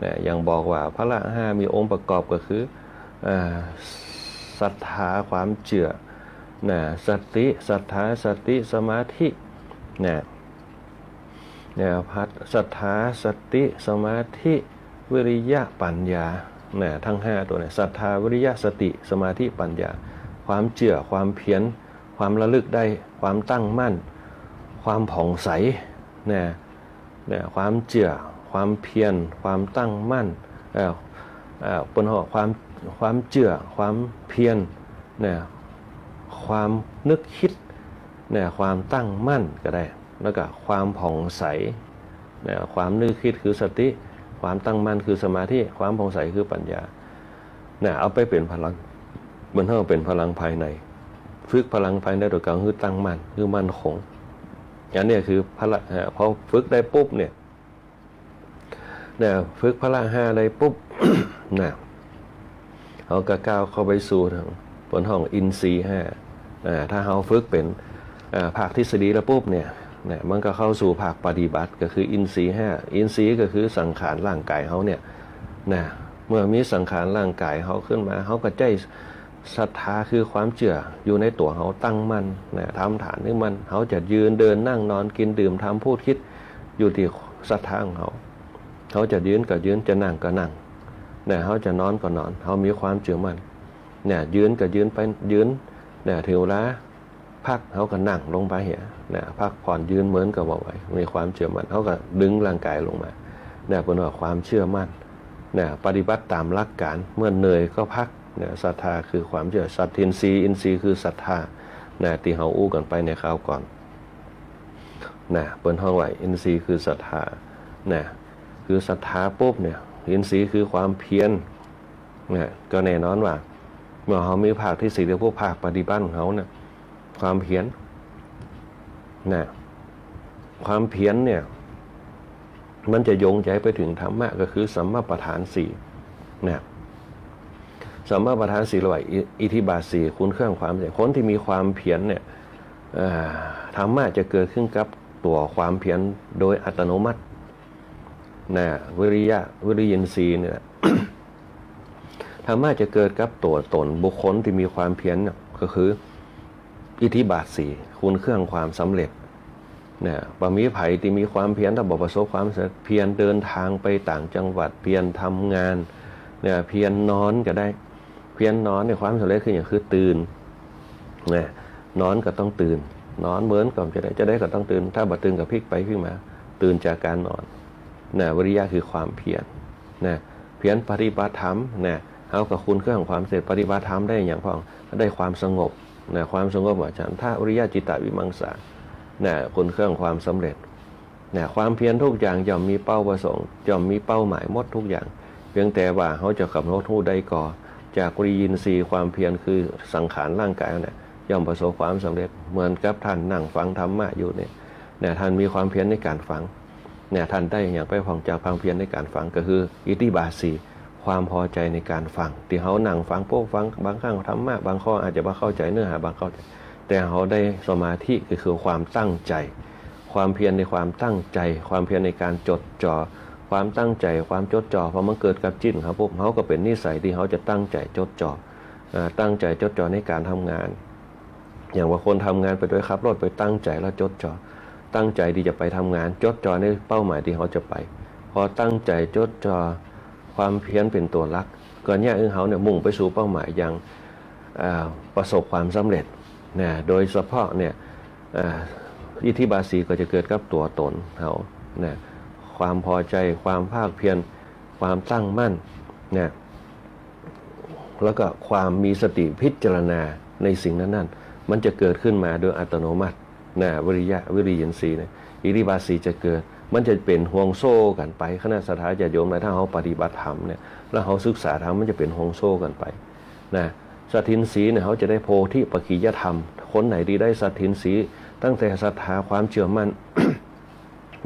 นะยังบอกว่าพละห้ามีองค์ประกอบก็คือศรัทธาความเชื่อนะสติศรัทธาสติสมาธินะศรัทธาสติสมาธิวิริยะปัญญาเนี่ยทั้ง5ตัวเนี่ยศรัทธาวิริยะสติสมาธิปัญญาความเชื่อความเพียรความระลึกได้ความตั้งมั่นความผ่องใสเนี่ยความเชื่อความเพียรความตั้งมั่นปนหัวความเชื่อความเพียรเนี่ยความนึกคิดเนี่ยความตั้งมั่นก็ได้แล้วก็ความผ่องใสเนี่ยความนึกคิดคือสติความตั้งมั่นคือสมาธิความผ่องใสคือปัญญาเนี่ยเอาไปเป็นพลังมันเท่าเป็นพลังภายในฝึกพลังภายในโดยการคือตั้งมั่นคือมั่นคงอันนี้คือพลังพอฝึกได้ปุ๊บเนี่ยฝึกพลัง5ได้ปุ๊บ เนี่ยเขาก็ก้าวเข้าไปสู่ทางบนห้องอินทรีย์5ถ้าเขาฝึกเป็นภาคทฤษฎีแล้วปุ๊บเนี่ยมันก็เข้าสู่ภาคปฏิบัติก็คืออินทรีย์5อินทรีย์ก็คือสังขารร่างกายเขาเนี่ยเมื่อมีสังขารร่างกายเขาขึ้นมาเขาก็ใจศรัทธาคือความเชื่ออยู่ในตัวเขาตั้งมั่นทำฐานให้มันเขาจะยืนเดินนั่งนอนกินดื่มทำพูดคิดอยู่ที่ศรัทธาของเขาจะยืนก็ยืนจะนั่งก็นั่งเขาจะนอนก็นอนเขามีความเชื่อมั่นยืนก็ยืนไปยืนถึงเวลาพักเขาก็นั่งลงไปเหี่ยพักผ่อนยืนเหมือนกับว่าไว้มีความเชื่อมั่นเขาก็ดึงร่างกายลงมาเป็นว่าความเชื่อมั่นปฏิบัติตามหลักการเมื่อเหนื่อยก็พักศรัทธาคือความเชื่อสัตทินทรีย์อินทรีย์คือศรัทธา นะที่เฮาอู้กันไปในคราวก่อนนะเปิ้นห้องว่าอินทรีย์คือศรัทธานะคือศรัทธาปุ๊บเนี่ยอินทรีย์คือความเพียรนะก็แน่นอนว่าเมื่อเฮามีภาคที่4หรือพวกภาคปฏิบัติของเฮาเนี่ยความเพียรนะความเพียรเนี่ยมันจะโยงใจไปถึงธรรมะก็คือสัมมาประธาน4นะสัมมาประธาน4ระหว่างอิทธิบาท4คุณเครื่องความเพียรคนที่มีความเพียรเนี่ยธรรมะจะเกิดขึ้นกับตัวความเพียรโดยอัตโนมัตินะวิริยินทรีย์เนี่ย ธรรมะจะเกิดกับตัวตนบุคคลที่มีความเพียรก็คืออิทธิบาท4คุณเครื่องความสำเร็จเนี่ยบะมีไผที่มีความเพียรถ้าบอกประสบความสำเร็จเพียรเดินทางไปต่างจังหวัดเพียรทำงานเนี่ยเพียรนอนก็ได้เพียรนอนในความสำเร็จคืออย่างคือตื่นเนี่ยนอนก็ต้องตื่นนอนเหมือนก่อนจะได้ก็ต้องตื่นถ้าบ่ตื่นก็พลิกไปพลิกมาตื่นจากการนอนนะวิริยะคือความเพียรนะเพียรปฏิบัติธรรมนะเอากับคุณเครื่องความเสร็จปฏิบัติธรรมได้อย่างพ้องได้ความสงบนะความสงบว่าฉันท่าวิริยะจิตตวิมังสานะคุณเครื่องความสำเร็จนะความเพียรทุกอย่างย่อมมีเป้าประสงค์ย่อมมีเป้าหมายหมดทุกอย่างเพียงแต่ว่าเขาจะกำหนดผู้ใดก่อจากวิริยินทรีย์ความเพียรคือสังขารร่างกายเนี่ยย่อมประสบความสำเร็จเหมือนกับท่านนั่งฟังธรรมะอยู่เนี่ยท่านมีความเพียรในการฟังเนี่ยท่านได้อย่างไปผ่องจากความเพียรในการฟังก็คืออิทธิบาท4ความพอใจในการฟังที่เขานั่งฟังพวกฟังบางครั้งธรรมะบางข้ออาจจะไม่เข้าใจเนื้อหาบางเข้าใจแต่เขาได้สมาธิคือความตั้งใจความเพียรในความตั้งใจความเพียรในการจดจ่อความตั้งใจความจดจ่อพอมันเกิดกับจิตครับพวกเขาก็เป็นนิสัยที่เขาจะตั้งใจจดจ่อตั้งใจจดจ่อในการทำงานอย่างว่าคนทำงานไปโดยขับรถไปตั้งใจแล้วจดจ่อตั้งใจที่จะไปทำงานจดจ่อในเป้าหมายที่เขาจะไปพอตั้งใจจดจ่อความเพียรเป็นตัวหลักก่อนเนี่ยเขาเนี่ยมุ่งไปสู่เป้าหมายอย่างประสบความสำเร็จนะโดยเฉพาะเนี่ยอิทธิบาท4ก็จะเกิดกับตัวตนเขานะความพอใจความภาคเพียรความตั้งมั่นนะแล้วก็ความมีสติพิจารณาในสิ่งนั้นๆมันจะเกิดขึ้นมาโดยอัตโนมัตินะวิริยินทรีย์นะอิทธิบาท4จะเกิดมันจะเป็นห่วงโซ่กันไปคณะสัตยาญาติโยมถ้าเขาปฏิบัติธรรมเนี่ยแล้วเขาศึกษาธรรมมันจะเป็นห่วงโซ่กันไปนะสัตทินรีเนี่ยเขาจะได้โพธิปัจขิยธรรมคนไหนที่ได้สัตทินรีตั้งแต่ศรัทธาความเชื่อมั่น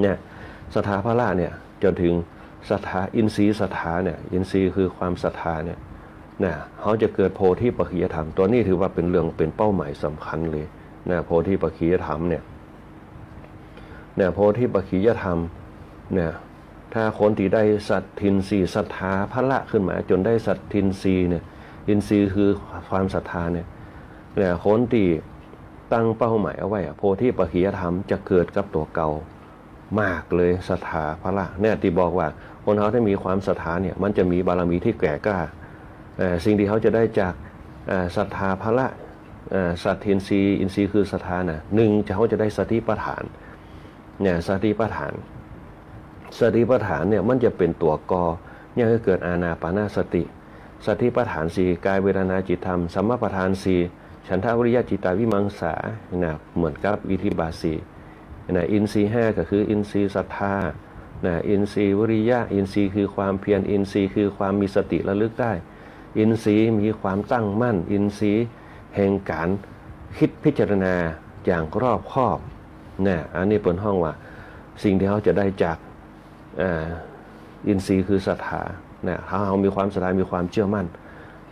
เนี่ยศรัทธาพระละเนี่ยจนถึงศรัทธาอินทรีย์ศรัทธาเนี่ยอินทรีย์คือความศรัทธาเนี่ยนะเขาจะเกิดโพธิปัจขิยธรรมตัวนี้ถือว่าเป็นเรื่องเป็นเป้าหมายสำคัญเลยนะโพธิปัจขิยธรรมเนี่ยโพธิปัจขิยธรรมเนี่ยถ้าคนที่ได้สัตทินรีศรัทธาพระละขึ้นมาจนได้สัตทินรีเนี่ยอินทรีย์คือความศรัทธาเนี่ยคนที่ตั้งเป้าหมายเอาไว้โพธิปัจขิยธรรมจะเกิดกับตัวเก่ามากเลยศรัทธาพระละเนี่ยที่บอกว่าคนเขาได้มีความศรัทธาเนี่ยมันจะมีบารมีที่แก่กล้าสิ่งที่เขาจะได้จากศรัทธาพระละสัตทินรีอินทรีย์คือศรัทธาน่ะหนึ่งเขาจะได้สติปัฏฐานเนี่ยสติปัฏฐานเนี่ยมันจะเป็นตัวกอเนี่ยก็เกิดอานาปานสติสติปัฏฐาน4กายเวทนาจิตธรรมสัมมาปัฏฐาน4ฉันทวิริยะจิตตวิมังสานะเหมือนกับอิทธิบาท4นะอินทรีย์5ก็คืออินทรีย์ศรัทธานะอินทรีย์วิริยะอินทรีย์คือความเพียรอินทรีย์คือความมีสติระลึกได้อินทรีย์มีความตั้งมั่นอินทรีย์แห่งการคิดพิจารณาอย่างรอบคอบนะอันนี้เป็นห้องว่าสิ่งที่เขาจะได้จากอินทรีย์คือศรัทธานะเขามีความศรัทธามีความเชื่อมั่น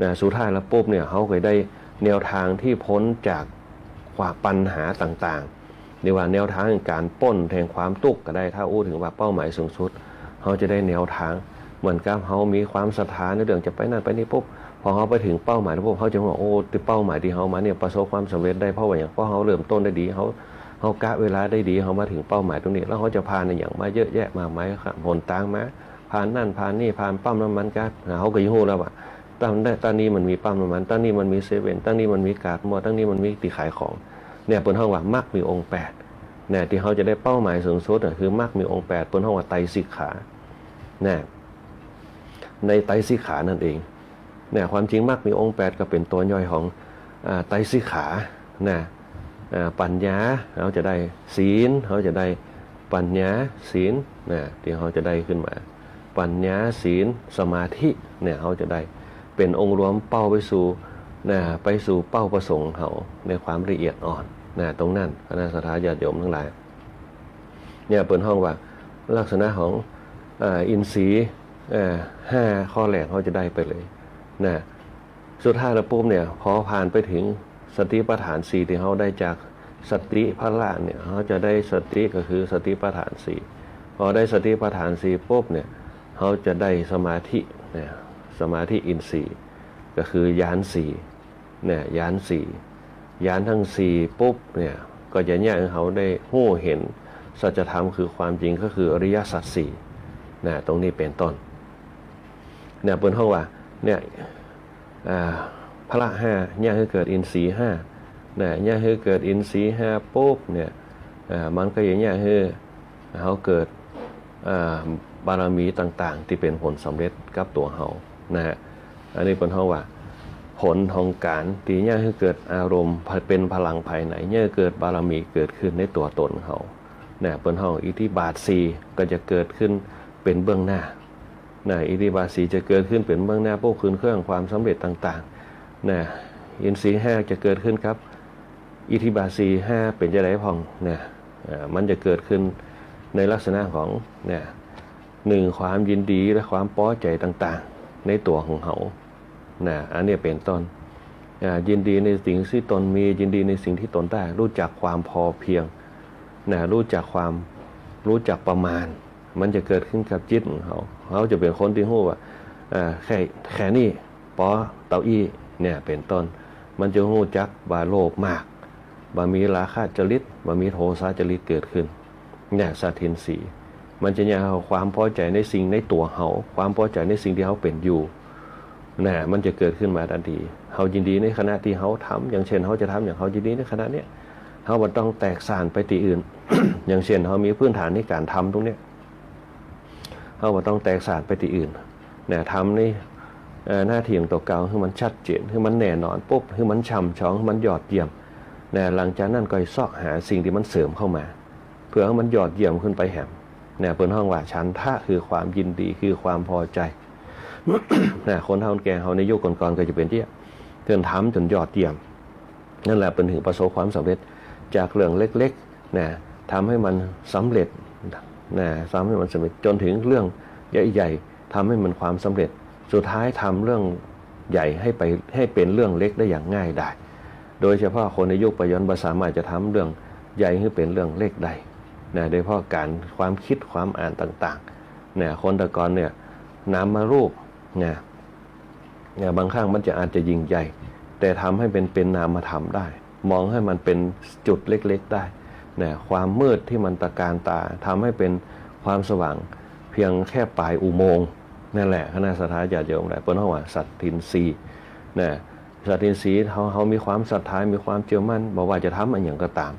นะสุดท้ายแล้วปุ๊บเนี่ยเขาก็ได้แนวทางที่พ้นจากความปัญหาต่างๆเรียกว่าแนวทางการป้นแทงความตุกก็ได้ถ้าอู้ถึงว่าเป้าหมายสูงสุดเขาจะได้แนวทางเหมือนกับเขามีความศรัทธาในเรื่องจะไปนั่นไปนี่ปุ๊บพอเขาไปถึงเป้าหมายแล้วปุ๊บเขาจะบอกโอ้เป้าหมายที่เขามาเนี่ยประสบความสำเร็จได้เพราะว่าอย่างเพราะเขาเริ่มต้นได้ดีเขากะเวลาได้ดีเขามาถึงเป้าหมายตรงนี้แล้วเขาจะผ่านในอย่างมาเยอะแยะมากมายครับหนทางมาผ่านนั่นผ่านนี่ผ่านปั๊มน้ำมันก๊าซเขาก็ยิ่งรู้แล้วว่าตอนนี้มันมีปั๊มน้ำมันตอนนี้มันมีเซเว่นตอนนี้มันมีกาดมอตอนนี้มันมีตีขายของเนี่ยเป็นห้องว่ามรรคมีองค์8เนี่ยที่เขาจะได้เป้าหมายสูงสุดคือมรรคมีองค์8เป็นห้องว่าไตรสิกขาเนี่ยในไตรสิกขานั่นเองเนี่ยความจริงมรรคมีองค์8ก็เป็นตัวย่อยของไตรสิกขาเนี่ย ปัญญาเขาจะได้ศีลเขาจะได้ปัญญาศีลที่เขาจะได้ขึ้นมาปัญญาศีลสมาธิเนี่ยเขาจะได้เป็นองค์รวมเป้าไปสู่เป้าประสงค์เขาในความละเอียดอ่อนตรงนั้นคณะสัทธาญาติโยมทั้งหลายเนี่ยเปิดห้องว่าลักษณะของอินทรีย์5ข้อแรกเขาจะได้ไปเลยสุดท้ายแล้วปุ๊บเนี่ยพอผ่านไปถึงสติปัฏฐาน4ที่เขาได้จากสติพละเนี่ยเขาจะได้สติก็คือสติปัฏฐาน4พอได้สติปัฏฐาน4ปุ๊บเนี่ยเขาจะได้สมาธิสมาธิอินทรีย์ก็คือญาณ4ญาณ4ญาณทั้ง4ปุ๊บเนี่ยก็จะแยกให้เขาได้หู้เห็นสัจธรรมคือความจริงก็คืออริยสัจ4ตรงนี้เป็นต้นเนี่ยเปิดห้องว่าเนี่ยพละ5เนี่ยให้เกิดอินทรีย์5เนี่ยให้เกิดอินทรีย์5ปุ๊บเนี่ยมันก็อย่างเงี้ยให้เขาเกิดบารมีต่างๆที่เป็นผลสำเร็จกับตัวเขาอันนี้เป็นห้องว่าผลของการที่เนี่ยให้เกิดอารมณ์เป็นพลังภายในเนี่ยเกิดบารมีเกิดขึ้นในตัวตนเขาเป็นห้องอิทธิบาท4ก็จะเกิดขึ้นเป็นเบื้องหน้าอิทธิบาท4จะเกิดขึ้นเป็นเบื้องหน้าพวกคืนเครื่องความสำเร็จต่างๆอินทรีย์5จะเกิดขึ้นครับอิทธิบาท4 5เป็นจะได้พองมันจะเกิดขึ้นในลักษณะของ1ความยินดีและความพอใจต่างๆในตัวของเขาอันนี้เป็นต้นยินดีในสิ่งที่ตนมียินดีในสิ่งที่ตนได้รู้จักความพอเพียงรู้จักประมาณมันจะเกิดขึ้นกับจิตของเขาจะเป็นคนที่รู้ว่าแค่นี้ปอเต้าอี้เนี่ยเป็นต้นมันจะรู้จักว่าโลภมากว่ามีราคะจริตว่ามีโทสะจริตเกิดขึ้นสัตทินสีมันจะเอาความพอใจในสิ่งในตัวเขาความพอใจในสิ่งที่เขาเป็นอยู่มันจะเกิดขึ้นมาทันทีเขายินดีในขณะที่เขาทำอย่างเช่นเขาจะทำอย่างเขายินดีในขณะเนี้ยเขาบ่ต้องแตกสานไปที่อื่น อย่างเช่นเขามีพื้นฐานในการทำตรงเนี้ยเขาบ่ต้องแตกสานไปที่อื่นทำในหน้าที่ของตัวเก่าให้มันชัดเจนให้มันแน่นอนปุ๊บให้มันช่ำชองให้มันยอดเยี่ยมหลังจากนั้นก็ซอกหาสิ่งที่มันเสริมเข้ามาเพื่อให้มันยอดเยี่ยมขึ้นไปแหมเปิดห้องว่าฉันทะคือความยินดีคือความพอใจ คนเฒ่าแก่เขาในยุคก่อนๆก็จะเป็นที่เตือนทำจนยอดเยี่ยมนั่นแหละเป็นถึงประสบความสำเร็จจากเรื่องเล็กๆทำให้มันสำเร็จทำให้มันสำเร็จจนถึงเรื่องใหญ่ๆทำให้มันความสำเร็จสุดท้ายทำเรื่องใหญ่ให้เป็นเรื่องเล็กได้อย่างง่ายได้โดยเฉพาะคนในยุคปัจจุบันสามารถจะทำเรื่องใหญ่ให้เป็นเรื่องเล็กได้โดยเฉพาะการความคิดความอ่านต่างๆคนแต่ก่อนเนี่ยนามรูปบางครั้งมันจะอาจจะยิ่งใหญ่แต่ทำให้เป็นนามธรรมได้มองให้มันเป็นจุดเล็กๆได้ความมืดที่มันตะการตาทำให้เป็นความสว่างเพียงแค่ปลายอุโมงค์นั่นแหละคณะสัทธาญาติโยมได้เปิ้นว่าสัตทินรีสัตทินรีเขามีความศรัทธามีความเชื่อมั่นบอกว่าจะทำอะไรอย่างก็ตาม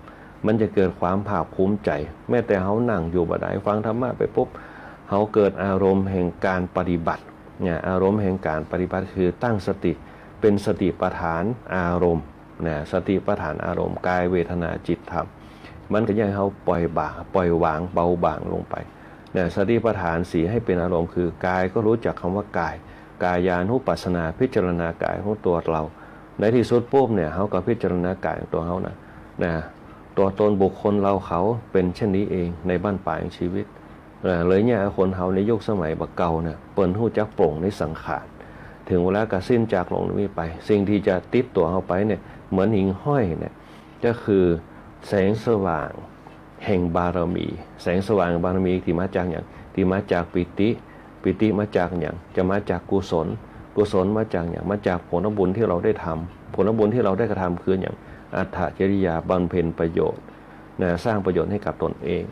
มันจะเกิดความภาคภูมิใจแม้แต่เขานั่งอยู่บ่ได้ฟังธรรมะไปปุ๊บเขาเกิดอารมณ์แห่งการปฏิบัติอารมณ์แห่งการปฏิบัติคือตั้งสติเป็นสติปัฏฐานอารมณ์สติปัฏฐานอารมณ์กายเวทนาจิตธรรมมันก็ยังเขาปล่อยวางเบาบางลงไปสติปัฏฐาน4ให้เป็นอารมณ์คือกายก็รู้จักคำว่ากายกายานุปัสสนาพิจารณากายของตัวเราในที่สุดปุ๊บเขาก็พิจารณากายของตัวเขาตัวตนบุคคลเราเขาเป็นเช่นนี้เองในบ้านปลายชีวิตเลยคนเขาในยุคสมัยบักเก่าเปิ่นหู้จักโปร่งในสังขารถึงเวลากระสิ้นจากลงนี้ไปสิ่งที่จะติดตัวเขาไปเหมือนหิ่งห้อยก็คือแสงสว่างแห่งบารมีแสงสว่างบารมีที่มาจากอย่างที่มาจากปิติมาจากอย่างจะมาจากกุศลมาจากอย่างมาจากผลบุญที่เราได้ทำผลบุญที่เราได้กระทำคืออย่างอัตถจริยาบำเพ็ญประโยชน์สร้างประโยชน์ให้กับตนเอง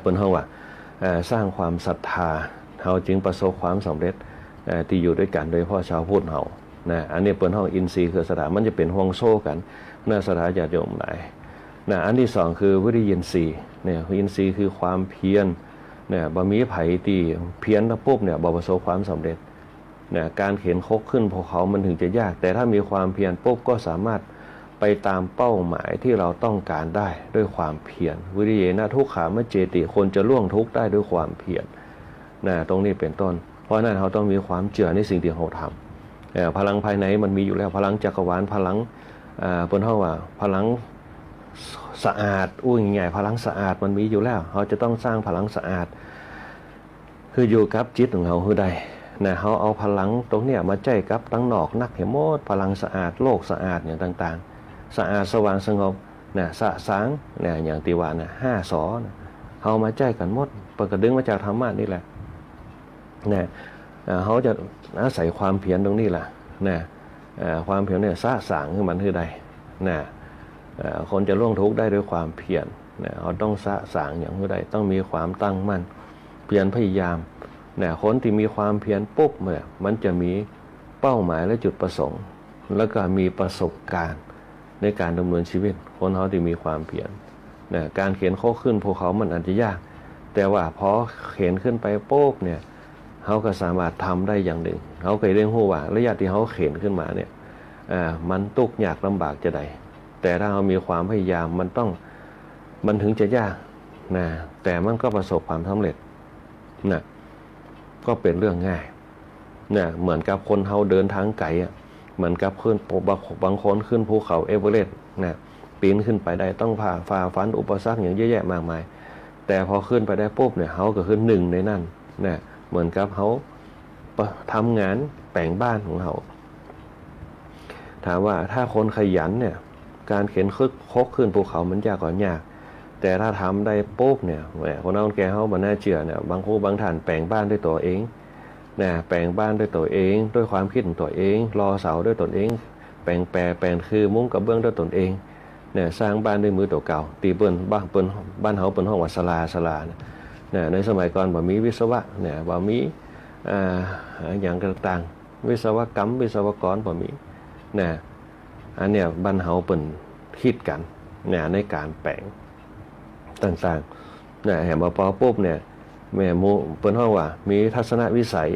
เป็นห้องว่าสร้างความศรัทธาเขาจึงประสบความสำเร็จที่อยู่ด้วยกันโดยเฉพาะชาวพุทธเขาอันนี้เป็นห้องอินทรีย์คือสถามันจะเป็นห่วงโซ่กันสถาญาติโยมหลายอันที่สองคือวิริยินทรีย์อินทรีย์คือความเพียรบะมีไผ่ตีเพียรแล้วปุ๊บบ่ประสบความสำเร็จการเข็นคกขึ้นภูเขามันถึงจะยากแต่ถ้ามีความเพียรปุ๊บก็สามารถ ไปตามเป้าหมายที่เราต้องการได้ด้วยความเพียรวิริยนะทุกขามเจติคนจะล่วงทุกข์ได้ด้วยความเพียรนะตรงนี้เป็นต้นเพราะนั้นเราต้องมีความเชื่อในสิ่งที่เราทำพลังภายในมันมีอยู่แล้วพลังจักรวาลพลังบนห้องว่าพลังสะอาดง่ายๆพลังสะอาดมันมีอยู่แล้วเราจะต้องสร้างพลังสะอาดคืออยู่กับจิตของเราคือใดนะเขาเอาพลังตรงเนี้ยมาใจกับตั้งนอกนักเหมดพลังสะอาดโลกสะอาดอย่างต่างๆสะอาดสว่างสงบนะสะสางเนี่ยอย่างตีว่านะ5 สอนะเขามาใจกันหมดเปิดกระดึงมาจากธรรมะนี่แหละนะเขาจะอาศัยความเพียรตรงนี้แหละนะความเพียรเนี่ยสะสางคือมันคือใดนะคนจะล่วงทุกข์ได้ด้วยความเพียรนะเขาต้องสะสางอย่างคือใดต้องมีความตั้งมั่นเพียรพยายามเนี่ยคนที่มีความเพียรปุ๊บเนี่ยมันจะมีเป้าหมายและจุดประสงค์แล้วก็มีประสบการณ์ในการดำเนินชีวิตคนเขาที่มีความเพียรเนี่ยการเขียนโค้งขึ้นภูเขามันอาจจะยากแต่ว่าพอเขียนขึ้นไปปุ๊บเนี่ยเขาก็สามารถทำได้อย่างหนึ่งเขาเคยเรียกว่าระยะที่เขาเขียนขึ้นมาเนี่ยมันตุกยากลำบากจะใดแต่ถ้าเขามีความพยายามมันถึงจะยากนะแต่มันก็ประสบความสำเร็จนะก็เป็นเรื่องง่ายเนี่ยเหมือนกับคนเขาเดินทางไกลเหมือนกับขึ้นบางคนขึ้นภูเขาเอเวอเรสต์นะปีนขึ้นไปได้ต้องฝ่าฟันอุปสรรคอย่างเยอะแยะมากมายแต่พอขึ้นไปได้ปุ๊บเนี่ยเขาก็ขึ้นหนึ่งในนั่นนะเหมือนกับเขาทำงานแปลงบ้านของเขาถามว่าถ้าคนขยันเนี่ยการเข็นคกขึ้นภูเขามันยากกว่ายากแต่ถ้าทำได้ปุ๊บเนี่ยคนเอาแก่เขาบรรณาเชื่อเนี่ยบางท่านแปลงบ้านด้วยตัวเองนะแปลงบ้านด้วยตัวเองด้วยความคิดของตัวเองรอเสาด้วยตนเองแปลงคือมุ้งกระเบื้องด้วยตนเองเนี่ยสร้างบ้านด้วยมือตัวเก่าตีเปิ้นบ้านเขาเป็นห้องวัดศาลาเนี่ยในสมัยก่อนบ่มีวิศวะเนี่ยบ่มีอย่างต่างๆวิศวกรรมวิศวกรบ่มีเนี่ยอันเนี้ยบ้านเขาเป็นคิดกันเนี่ยในการแปลงต่างๆเนี่ยเห็นพอปุ๊บเนี่ยแม่มูเปิ้นห้องว่ามีทัศนวิสัย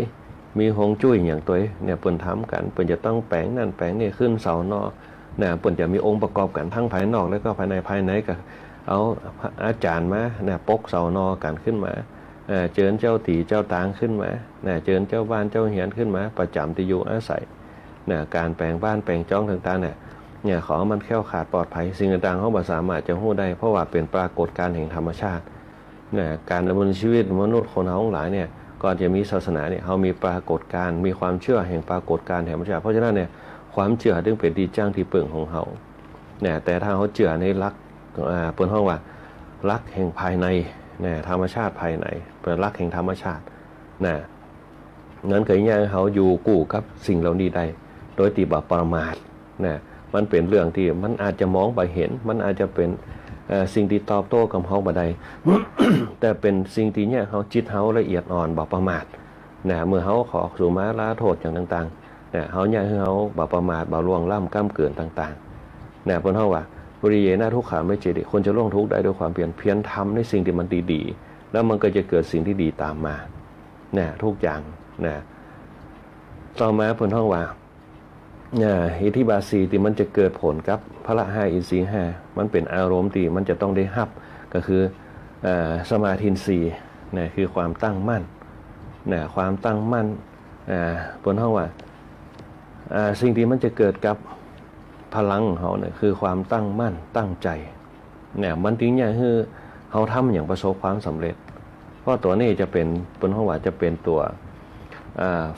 มีฮวงจุ้ยอย่างตัวเนี่ยเปิ้นทำกันเปิ้นจะต้องแปลงนั่นแปลงนี่ขึ้นเสานอเนี่ยเปิ้นจะมีองค์ประกอบกันทั้งภายนอกแล้วก็ภายในก็เอาอาจารย์มาเนี่ยปกเสานอกันขึ้นมาเจิญเจ้าตีเจ้าตางขึ้นมาเนี่ยเจิญเจ้าบ้านเจ้าเหียนขึ้นมาประจำที่อยู่อาศัยเนี่ยการแปลงบ้านแปลงจ้องต่างๆเนี่ยขอมันแคล้วขาดปลอดภัยสิ่งต่างๆเขาบ่สามารถจะรู้ได้เพราะว่าเป็นปรากฏการณ์แห่งธรรมชาติเนี่ยการดำเนินชีวิตมนุษย์คนเฮาทั้งหลายเนี่ยก่อนจะมีศาสนาเนี่ยเขามีปรากฏการณ์มีความเชื่อแห่งปรากฏการณ์แห่งธรรมชาติเพราะฉะนั้นเนี่ยความเชื่อจึงเป็นที่จ้างที่เปิ่งของเขาเนี่ยแต่ถ้าเขาเชื่อในหลักเปิ้นฮ้องว่าหลักแห่งภายในเนี่ยธรรมชาติภายในเป็นหลักแห่งธรรมชาตินะนั้นเคยย่างเขาอยู่กู้กับสิ่งเหล่านี้ได้โดยที่บ่ประมาทนะมันเป็นเรื่องที่มันอาจจะมองไปเห็นมันอาจจะเป็นสิ่งที่ตอบโต้กับเขาบ่ได้ แต่เป็นสิ่งที่เนี่ยเขาจิตเขาละเอียดอ่อนบ่ประมาทนะเมื่อเขาขอสู่มาลาโทษอย่างต่างๆเนี่ยเขาเนี่ยเขาบ่ประมาทบ่ล่วงล้ำก้ำเกินต่างๆเนี่ยเพิ่นเฮาว่าวิริยนะทุกขาไม่เจติคนจะล่วงทุกข์ได้ด้วยความเพียรทำในสิ่งที่มันดีๆแล้วมันก็จะเกิดสิ่งที่ดีตามมาเนี่ยทุกอย่างนะต่อมาเพิ่นเฮาว่าอิทธิบาท4ที่มันจะเกิดผลกับพละ5อินทรีย์5มันเป็นอารมณ์ที่มันจะต้องได้รับก็คือสมาธิ4เนี่ยคือความตั้งมั่นเนี่ยความตั้งมั่นเพิ่นเฮาว่าสิ่งที่มันจะเกิดกับพลังของเขาเนี่ยคือความตั้งมั่นตั้งใจเนี่ยมันถึงเนี่ยคือเขาทำอย่างประสบความสำเร็จเพราะตัวนี้จะเป็นเพิ่นเฮาว่าจะเป็นตัว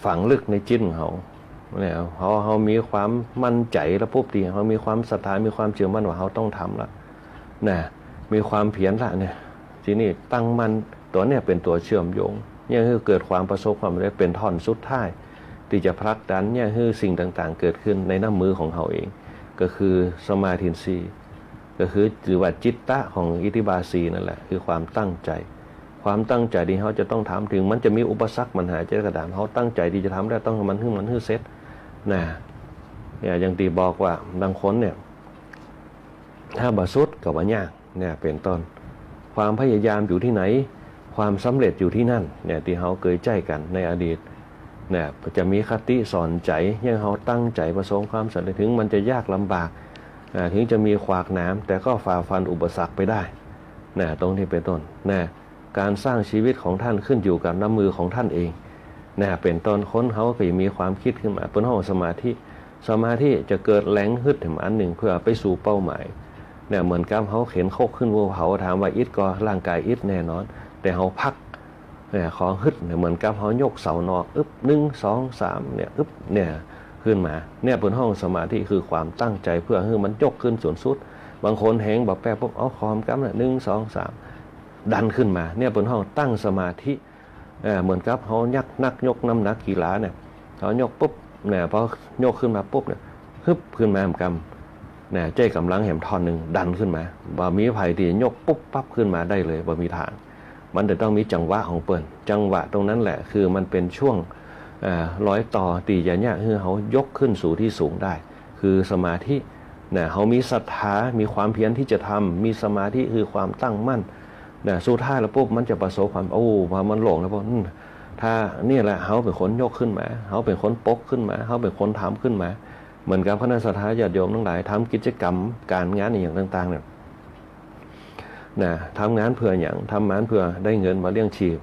ฝังลึกในจิตของเขาเนี่ยเขามีความมั่นใจแล้วปุ๊บทีเขามีความศรัทธามีความเชื่อมั่นว่าเขาต้องทำละนะมีความเพียรละเนี่ยทีนี้ตั้งมั่นตัวเนี่ยเป็นตัวเชื่อมโยงเนี่ยคือเกิดความประสบความสำเร็จเป็นท่อนสุดท้ายที่จะผลักดันเนี่ยคือสิ่งต่างๆเกิดขึ้นในน้ำมือของเขาเองก็คือสมาธิ4ก็คือหรือว่าจิตตะของอิทธิบาท4นั่นแหละคือความตั้งใจความตั้งใจที่เขาจะต้องทำถึงมันจะมีอุปสรรคปัญหาเจอกระดานเขาตั้งใจที่จะทำได้ต้องมันให้เสร็จนะอย่างที่บอกว่าบางคนเนี่ยถ้าบาสุดกับว่ายากเนี่ยเป็นต้นความพยายามอยู่ที่ไหนความสำเร็จอยู่ที่นั่นเนี่ยที่เขาเคยใจกันในอดีตเนี่ยจะมีคติสอนใจยังเขาตั้งใจประสงค์ความสำเร็จถึงมันจะยากลำบาก ถึงจะมีขวากหนามแต่ก็ฝ่าฟันอุปสรรคไปได้นะตรงที่เป็นต้นนะการสร้างชีวิตของท่านขึ้นอยู่กับน้ำมือของท่านเองนะเป็นต้นค้นเขาก็มีความคิดขึ้นมาเป็นห้องสมาธิจะเกิดแรงฮึดถึงอันหนึ่งเพื่อไปสู่เป้าหมายเนี่ยเหมือนกับเขาเข็นโคกขึ้นวัวเผาถามว่าอิดก็ร่างกายอิดแน่นอนแต่เขาพักเนี่ยของฮึดเนี่ยเหมือนกับเขายกเสานออึบ1 2 3เนี่ยอึบเนี่ยขึ้นมาเนี่ยเป็นห้องสมาธิคือความตั้งใจเพื่อให้มันยกขึ้นส่วนสุดบางคนแหงบอกแป๊บปุ๊บเอาคอมกั๊บเนี่ย1 2 3ดันขึ้นมาเนี่ยเป็นห้องตั้งสมาธิเหมือนกับเขานักยกน้ำหนักกีฬาเนี่ยเขายกปุ๊บเนี่ยพอยกขึ้นมาปุ๊บเนี่ยฮึบขึ้นมาเหมือนกันเนี่ยใจกำลังแหมทอนหนึ่งดันขึ้นมาบ่มีไผ่ที่ยกปุ๊บปั๊บขึ้นมาได้เลยบ่มีทางมันจะต้องมีจังหวะของเปิ้นจังหวะตรงนั้นแหละคือมันเป็นช่วงร้อยต่อตีอย่างเงี้ยคือเขายกขึ้นสู่ที่สูงได้คือสมาธิเนี่ยเขามีศรัทธามีความเพียรที่จะทำมีสมาธิคือความตั้งมั่นเนี่ยสุดท้ายแล้วปุ๊บมันจะประสบความพอมันหลงแล้วปุ๊บถ้านี่แหละเขาเป็นคนยกขึ้นมาเขาเป็นคนปกขึ้นมาเขาเป็นคนทำขึ้นมาเหมือนกับคณะศรัทธาญาติโยมทั้งหลายทำกิจกรรมการงานอย่างต่างๆเนี่ยนะทำงานเพื่ออย่างทำงานเพื่อได้เงินมาเลี้ยงชีพ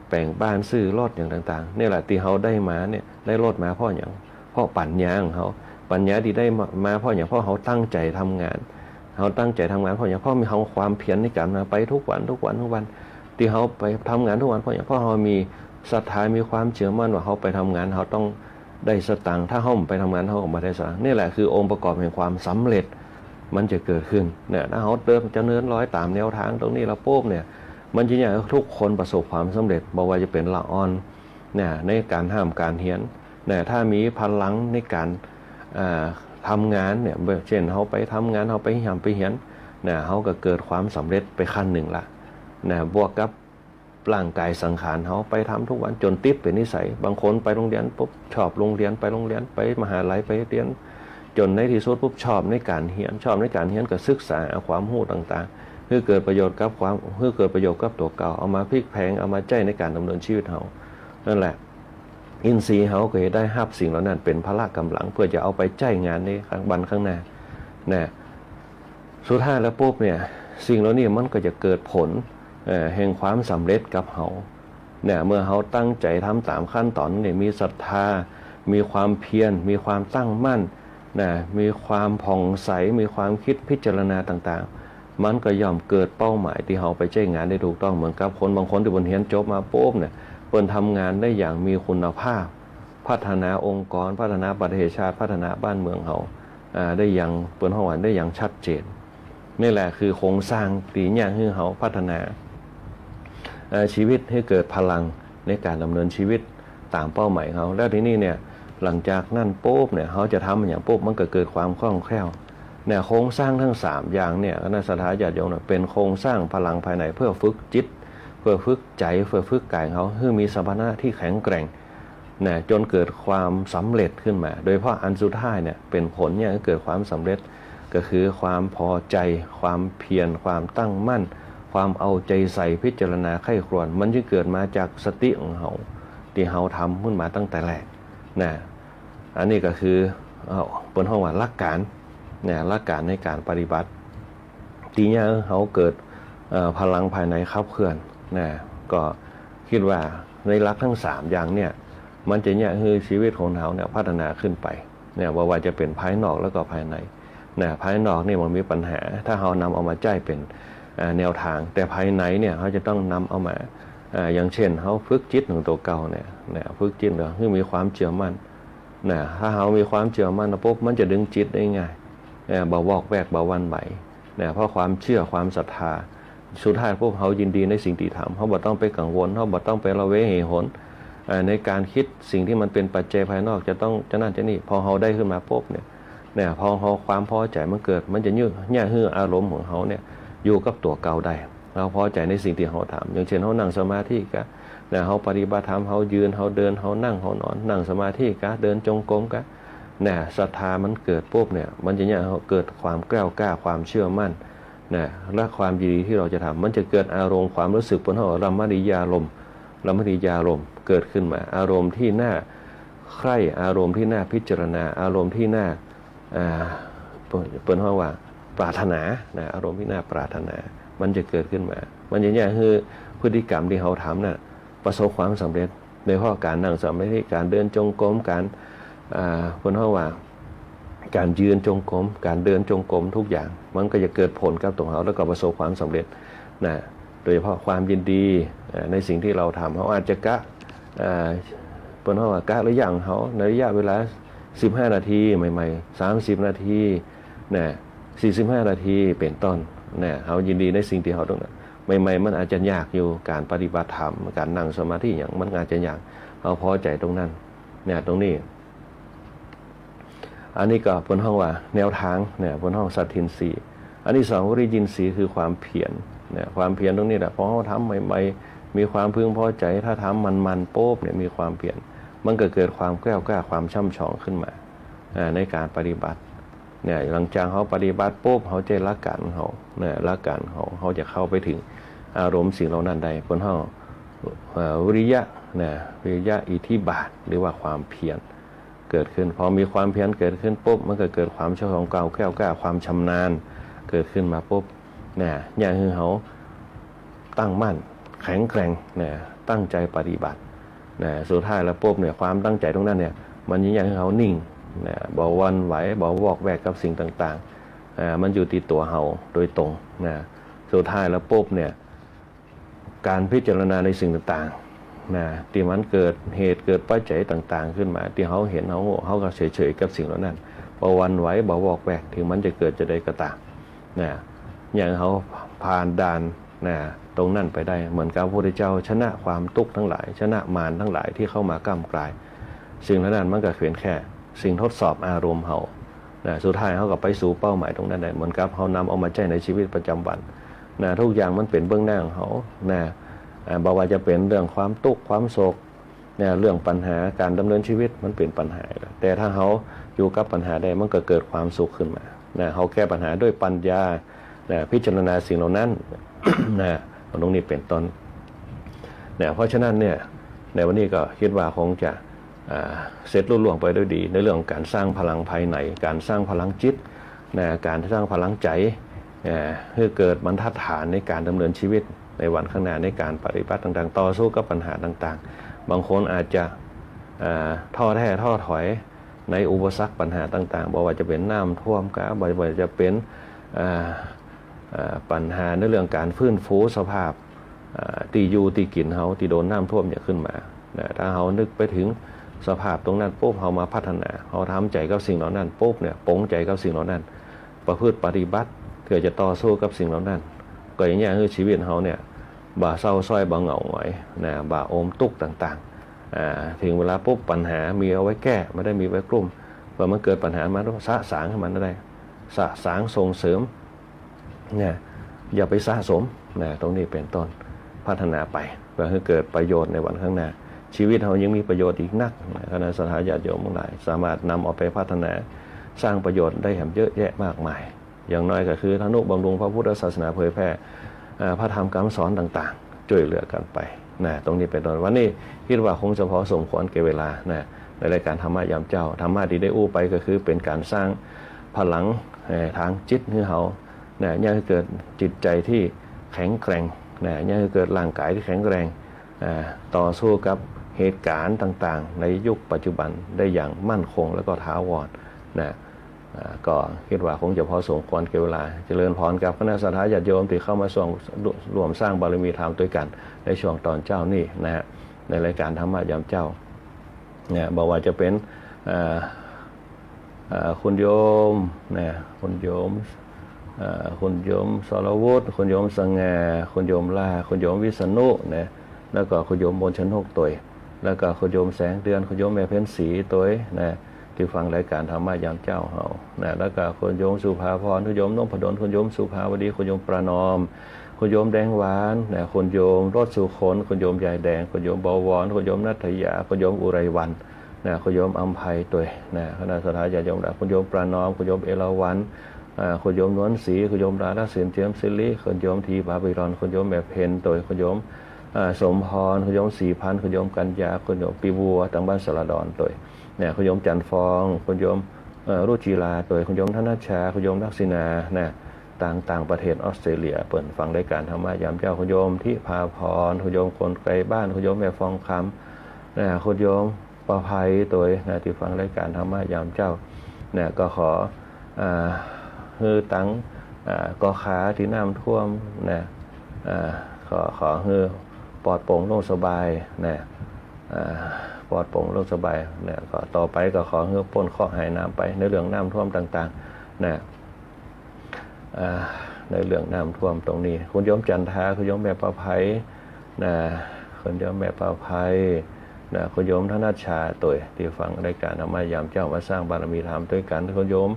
แบ่งบ้านซื้อรถอย่างต่างๆนี่แหละที่เขาได้มาเนี่ยได้รถมาเพราะอย่างเพราะปัญญาของเขาปัญญาที่ได้มาเพราะอย่างเพราะเขาตั้งใจทำงานเขาตั้งใจทำงานเพราะอย่างเพราะมีเขาความเพียรในการไปทุกวันที่เขาไปทำงานทุกวันเพราะอย่างเพราะเขามีศรัทธามีความเชื่อมั่นว่าเขาไปทำงานเขาต้องได้สตังค์ถ้าเขาไปทำงานเขาออกมาได้สตังค์นี่แหละคือองค์ประกอบแห่งความสำเร็จมันจะเกิดขึ้นเนี่ยถ้าเขาเดินจะเนินร้อยตามแนวทางตรงนี้แล้วปุ๊บเนี่ยมันจะอย่างทุกคนประสบความสำเร็จบอกว่าจะเป็นละอ่อนเนี่ยในการห้ามการเฮียนเนี่ยถ้ามีพลังในการทำงานเนี่ยเช่นเขาไปทำงานเขาไปห้ามไปเฮียนเนี่ยเขาก็เกิดความสำเร็จไปขั้นหนึ่งละเนี่ยบวกกับร่างกายสังขารเขาไปทำทุกวันจนติดเป็นนิสัยบางคนไปโรงเรียนปุ๊บชอบโรงเรียนไปโรงเรียนไปมหาลัยไปเรียนจนในที่สุดปุ๊บชอบในการเรียนก็ศึกษาความรู้ต่างๆเพื่อเกิดประโยชน์กับตัวเก่าเอามาพลิกแพลงเอามาใจในการดำเนินชีวิตเขานั่นแหละอินทรีย์เขาก็ได้หับสิ่งเหล่านั้นเป็นพละกำลังเพื่อจะเอาไปใจงานในวันข้างหน้าเนี่ยสุดท้ายแล้วปุ๊บเนี่ยสิ่งเหล่านี้มันก็จะเกิดผลแห่งความสำเร็จกับเขาเนี่ยเมื่อเขาตั้งใจทำตามขั้นตอนเนี่ยมีศรัทธามีความเพียรมีความตั้งมั่นนะมีความผ่องใสมีความคิดพิจารณาต่างๆมันก็ย่อมเกิดเป้าหมายที่เขาไปใช้งานได้ถูกต้องเหมือนกับคนบางคนที่บนเรียนจบมาปุ๊บเนี่ยเปิดทำงานได้อย่างมีคุณภาพพัฒนาองค์กรพัฒนาประเทศชาติพัฒนาบ้านเมืองเขาได้อย่างเปิดห้องวันได้อย่างชัดเจนนี่แหละคือโครงสร้างตีเนี่ยให้เขาพัฒนาชีวิตให้เกิดพลังในการดำเนินชีวิตตามเป้าหมายเขาแล้วทีนี้เนี่ยหลังจากนั้นปุ๊บเนี่ยเขาจะทำอย่างปุ๊บมันก็เกิดความคล่องแคล่วเนี่ยโครงสร้างทั้ง3อย่างเนี่ยคณะศรัทธาญาติโยมเป็นโครงสร้างพลังภายในเพื่อฝึกจิตเพื่อฝึกใจเพื่อฝึกกายเขาให้มีสมรรถนะที่แข็งแกร่งเนี่ยจนเกิดความสำเร็จขึ้นมาโดยเฉพาะอันสุดท้ายเนี่ยเป็นผลเนี่ยเกิดความสำเร็จก็คือความพอใจความเพียรความตั้งมั่นความเอาใจใส่พิจารณาไข้ครวญมันจะเกิดมาจากสติของเขาที่เขาทำขึ้นมาตั้งแต่แรกนะอันนี้ก็คือบนห้องว่าหลักการเนี่ยหลักการในการปฏิบัติทีนี้เขาเกิดพลังภายในขับเคลื่อนนะก็คิดว่าในหลักทั้ง3อย่างเนี่ยมันจะเนี่ยคือชีวิตของเขาเนี่ยพัฒนาขึ้นไปเนี่ยว่าจะเป็นภายนอกแล้วก็ภายในนะภายนอกนี่มันมีปัญหาถ้าเขานำเอามาใจเป็นแนวทางแต่ภายในเนี่ยเขาจะต้องนำเอามาอย่างเช่นเขาฝึกจิตของตัวเก่าเนี่ยฝึกจิตเนี่ยคือมีความเชื่อมั่นนะถ้าเขามีความเชื่อมั่นปุ๊บมันจะดึงจิตได้ง่ายเบาบอกแวกเบาวันไหวเนี่ยเพราะความเชื่อความศรัทธาสุดท้ายพวกเขายินดีในสิ่งที่ทำเขาบ่ต้องไปกังวลเขาบ่ต้องไประเวงเหตุผลในการคิดสิ่งที่มันเป็นปัจจัยภายนอกจะนั่นจะนี่พอเขาได้ขึ้นมาปุ๊บเนี่ยพอเขาความพอใจมันเกิดมันจะเนี่ยคืออารมณ์ของเขาเนี่ยอยู่กับตัวเก่าได้เราพอใจในสิ่งที่เขาทำอย่างเช่นเขานั่งสมาธิกะเนี่ยเขาปฏิบัติธรรมเขายืนเขาเดินเขานั่งเขานอนนั่งสมาธิกะเดินจงกรมกะเนี่ยศรัทธามันเกิดปุ๊บเนี่ยมันจะเนี่ยเกิดความแกล้วกล้าความเชื่อมั่นเนี่ยและความยินดีที่เราจะทำมันจะเกิดอารมณ์ความรู้สึกบนหัวรัมมติยารมณ์เกิดขึ้นมาอารมณ์ที่น่าใคร่อารมณ์ที่น่าพิจารณาอารมณ์ที่น่า เปิ้นว่าปรารถนานะอารมณ์ที่น่าปรารถนามันจะเกิดขึ้นมามันอย่างนี้คือพฤติกรรมที่เขาทำน่ะประสบความสำเร็จในข้อการนั่งสมาธิการเดินจงกรมการเปิ้นว่าการยืนจงกรมการเดินจงกรมทุกอย่างมันก็จะเกิดผลกับตัวเขาแล้วก็ประสบความสำเร็จนะโดยเฉพาะความยินดีในสิ่งที่เราทำเขาอาจจะกะเปิ้นว่ากะหรืออย่างเขาในระยะเวลา15 นาทีใหม่ๆ30 นาทีนะ45 นาทีเป็นต้นนะเขายินดีในสิ่งที่เขาตรงนั้นใหม่ๆมันอาจจะยากอยู่การปฏิบัติธรรมการนั่งสมาธิอย่างมันอาจจะยากเขาพอใจตรงนั้นเนี่ยตรงนี้อันนี้ก็บนห้องว่าแนวทางเนี่ยบนห้องสัตทินรีอันที่2วริยินทรีย์คือความเพียรเนี่ยความเพียรตรงนี้แหละพอเขาทำใหม่ๆมีความพึงพอใจถ้าทำมันโป๊บเนี่ยมีความเพียรมันก็เกิดความแกล้วกล้าความช่ำชองขึ้นมาในการปฏิบัติเนี่ยหลังจากเขาปฏิบัติปุ๊บเขาจะละกันเขาเนี่ยละกันเขาจะเข้าไปถึงอารมณ์สิ่งเหล่านั้นได้บนห้องวิริยะเนี่ยวิริยะอิทธิบาทหรือว่าความเพียรเกิดขึ้นพอมีความเพียรเกิดขึ้นปุ๊บมันก็เกิดความช่ำชองแกล้วกล้าความชำนาญเกิดขึ้นมาปุ๊บเนี่ยอย่างคือเขาตั้งมั่นแข็งแกร่งเนี่ยตั้งใจปฏิบัติเนี่ยสุดท้ายแล้วปุ๊บเนี่ยความตั้งใจตรงนั้นเนี่ยมันยิ่งอย่างให้เขานิ่งเนี่ยบ่วันไหวบ่วอกแวกกับสิ่งต่างๆมันอยู่ที่ตัวเขาโดยตรงนะสุดท้ายแล้วปุ๊บเนี่ยการพิจารณาในสิ่งต่างๆนะที่มันเกิดเหตุเกิดปัจจัยต่างๆขึ้นมาที่เขาเห็นเขาก็เฉยๆกับสิ่งเหล่านั้นบ่วันไหวบ่วอกแวกถึงมันจะเกิดจะได้ก็ตามนะอย่างเขาผ่านด่านนะตรงนั้นไปได้เหมือนกับพระพุทธเจ้าชนะความทุกข์ทั้งหลายชนะมารทั้งหลายที่เข้ามาก้ำกลายสิ่งเหล่านั้นมันก็เพียงแค่สิ่งทดสอบอารมณ์เขาสุดท้ายเขาก็ไปสู่เป้าหมายตรงนั้นได้เหมือนกับเขานำเอามาใช้ในชีวิตประจำวันทุกอย่างมันเป็นเบื้องหน้าของเขาบอกว่าจะเป็นเรื่องความทุกข์ความโศกเรื่องปัญหาการดำเนินชีวิตมันเป็นปัญหาแต่ถ้าเขาอยู่กับปัญหาได้มันก็เกิดความสุขขึ้นมาเขาแก้ปัญหาด้วยปัญญาพิจารณาสิ่งเหล่านั้นตรงนี้เป็นต้นเพราะฉะนั้นเนี่ยในวันนี้ก็คิดว่าคงจะเสร็จรุ่ล่วงไปด้วยดีในเรื่องการสร้างพลังภายในการสร้างพลังจิตการสร้างพลังใจเพื่อเกิดบรรทัดฐานในการดำเนินชีวิตในวันข้างหน้าในการปฏิบัติต่างๆต่อสู้กับปัญหาต่างๆบางคนอาจจะท้อแท้ท้อถอยในอุปสรรคปัญหาต่างๆบอกว่าจะเป็นน้ำท่วมก็บอกว่าจะเป็นปัญหาในเรื่องการฟื้นฟูสภาพตีอยู่ตีกินเขาตีโดนน้ำท่วมเนี่ยขึ้นมาถ้าเขานึกไปถึงสภาพตรงนั้นปุ๊บเขามาพัฒนาเขาทำใจกับสิ่งเหล่านั้นปุ๊บเนี่ยปลงใจกับสิ่งเหล่านั้นประพฤติปฏิบัติเพื่อจะต่อสู้กับสิ่งเหล่านั้นก็อย่างนี้คือชีวิตเขาเนี่ยบ่าเศร้าส้อยบ่าเหงาหงอยบ่าโอมตุกต่างๆถึงเวลาปุ๊บปัญหามีเอาไว้แก้ไม่ได้มีไว้กลุ่มพอมันเกิดปัญหามาต้องสะสางให้มันได้สะสางส่งเสริมอย่าไปสะสมตรงนี้เป็นต้นพัฒนาไปเพื่อให้เกิดประโยชน์ในวันข้างหน้าชีวิตเรายังมีประโยชน์อีกนักคณะสัตยาญาติโยมทั้งหลายสามารถนำเอาไปพัฒนาสร้างประโยชน์ได้เยอะแยะมากมายอย่างน้อยก็คือทนุบำรุงพระพุทธศาสนาเผยแพร่พระธรรมคำสอนต่างๆช่วยเหลือกันไปตรงนี้เป็นต้นวันนี้คิดว่าคงจะพอสมควรแก่เวลาในรายการธรรมะยามเจ้าธรรมะที่ได้อู้ไปก็คือเป็นการสร้างพลังทางจิตให้เขายังเกิดจิตใจที่แข็งแกร่งยังเกิดร่างกายที่แข็งแรงต่อสู้กับเหตุการณ์ต่างๆในยุคปัจจุบันได้อย่างมั่นคงและก็ถาวรก็คิดว่าคงจะพอสมควรแก่เวลาเจริญพรกับคณะสัตยาญาติโยมที่เข้ามาส่งรวมสร้างบารมีธรรมด้วยกันในช่วงตอนเจ้านี่ในรายการธรรมะยามเจ้าบอกว่าจะเป็นคุณโยมคุณโยมสรวุฒิคุณโยมสง่าคุณโยมล่าคุณโยมวิษณุแล้วก็คุณโยมบนชนกตัวแล้วก็คุณโยมแสงเดือนคุณโยมแม่เพ็ญศรีตัวที่ฟังรายการธรรมะยามเจ้าเฮาแล้วก็คุณโยมสุภาพรคุณโยมนพดลคุณโยมสุภาวดีคุณโยมประนอมคุณโยมแดงหวานคุณโยมรสสุขนคุณโยมใหญ่แดงคุณโยมบวรคุณโยมนัทยาคุณโยมอุไรวันคุณโยมอัมภัยตัวคณะสัตยาญาติโยมคุณโยมประนอมคุณโยมเอราวัณคุณโยมนวลศรีคุณโยมราศีเทียมศิริคุณโยมทีปาบิรอนคุณโยมแม่เพ็ญตัวคุณโยมสมพรคุณโยม4,000คุณโยมกัญญาคุณโยมปีบัวต่างบ้านสระดอนตัวคุณโยมจันทร์ฟองคุณโยม รุจิลาโดยคุณโยมธนชชาคุณโยมลักษิณานะต่างประเทศออสเตรเลียเปิดฟังรายการธรรมะยามเจ้าคุณโยมที่พาพรคุณโยมคนไกลบ้านคุณโยมแม่ฟองคำนะคุณโยมประภัยโดยนะที่ฟังรายการธรรมะยามเจ้านะก็ขอฮือตั้งก็ขาที่น้ำท่วมนะขอฮือปลอดโปร่งโล่งสบายนะปลอดโปร่งโล่งสบายนะก็ต่อไปก็ขอฮือพ้นข้อหายน้ำไปในเรื่องน้ำท่วมต่างๆนะในเรื่องน้ำท่วมตรงนี้คุณโยมจันทาคุณโยมแม่ประภัยนะคุณโยมแม่ประภัยนะคุณโยมธนัชชาตัวที่ฟังรายการธรรมะยามเจ้ามาสร้างบารมีธรรมด้วยกันคุณโยม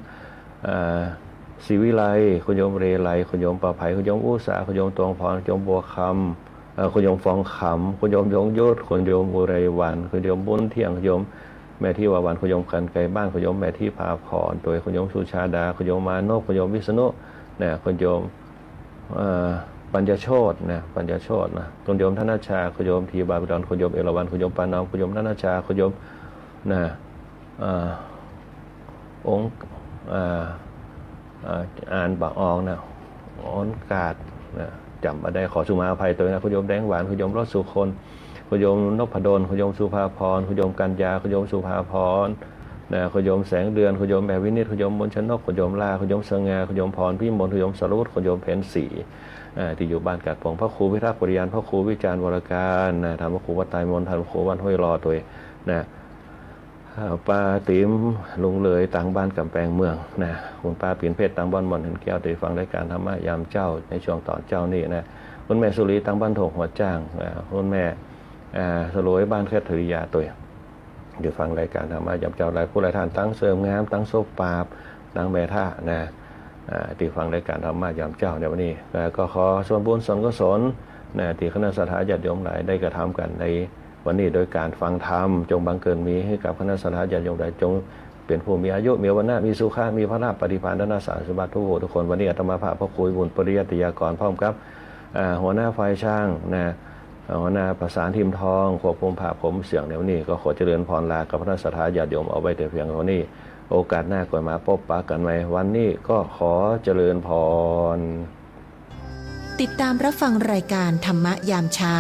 ศรีวิไลคุณโยมเรไลคุณโยมประภัยคุณโยมอุษาคุณโยมตวงพรคุณโยมบัวคำคุณโยมฟองขำคุณโยมยงยุทธคุณโยมอุไรวันคุณโยมบุญเที่ยงคุณโยมแม่ที่วาวันคุณโยมกันไกลบ้านคุณโยมแม่ที่พาพรตัวคุณโยมสุชาดาคุณโยมมานพคุณโยมวิษณุนะคุณโยมปัญญโชตนะปัญญโชตนะคุณโยมธนชชาคุณโยมทีบาบิดอนคุณโยมเอราวัณคุณโยมปานอมคุณโยมธนชชาคุณโยมนะองค์อ่านบะอองนะอ้นกาดนะจำมาได้ขอสุมาอภัยตัวนะคุณโยมแดงหวานคุณโยมรสสุคนคุณโยมนพดลคุณโยมสุภาพรคุณโยมกัญญาคุณโยมสุภาพรนะคุณโยมแสงเดือนคุณโยมแบบวินิจคุณโยมมนชนกคุณโยมลาคุณโยมสง่าคุณโยมพรพิมลคุณโยมสรุปคุณโยมเพนศรีที่อยู่บ้านกัดพงพระครูพิทักษ์ปริยานพระครูวิจารณ์วรการนะธรรมครูวัดไตรมนต์ธรรมครูวันห้วยรอตัวนะป้าติ๋มลุงเลยต่างบ้านกำแพงเมืองนะคุณป้าปิ่นเพชรต่างบ้านมอนเห็นแก้วตีฟังรายการธรรมะยามเจ้าในช่วงตอนเจ้านี่นะคุณแม่สุรีต่างบ้านถงหัวจ้างคุณแม่สลวยบ้านแคทธริยาตัวเดี๋ยวฟังรายการธรรมะยามเจ้าหลายผู้หลายท่านตั้งเสริมงามตั้งโซปาบตั้งแม่ท่านะที่ฟังรายการธรรมะยามเจ้าในวันนี้ก็ขอส่วนบุญส่วนกุศลนะที่คณะสัตยาญาติโยมหลายได้กระทำกันในวันนี้โดยการฟังธรรมจงบังเกิดมีให้กับคณะสัตยาญาติโยมหลายจงเป็นผู้มีอายุมีวันนะมีสุขะมีพระราชปฏิภาณด้านสารสมบัติทุกคนวันนี้อาตมาภาพพระครูบุญปริยัติยากรพร้อมครับหัวหน้าฝ่ายช่างนะหัวหน้าประสานทีมทองควบคุมภาพผมเสียงในวันนี้ก็ขอเจริญพรลากับพระสัทธาญาติโยมเอาไว้แต่เพียงเท่านี้โอกาสหน้าก่อนมาพบปะกันใหม่วันนี้ก็ขอเจริญพรติดตามรับฟังรายการธรรมะยามเช้า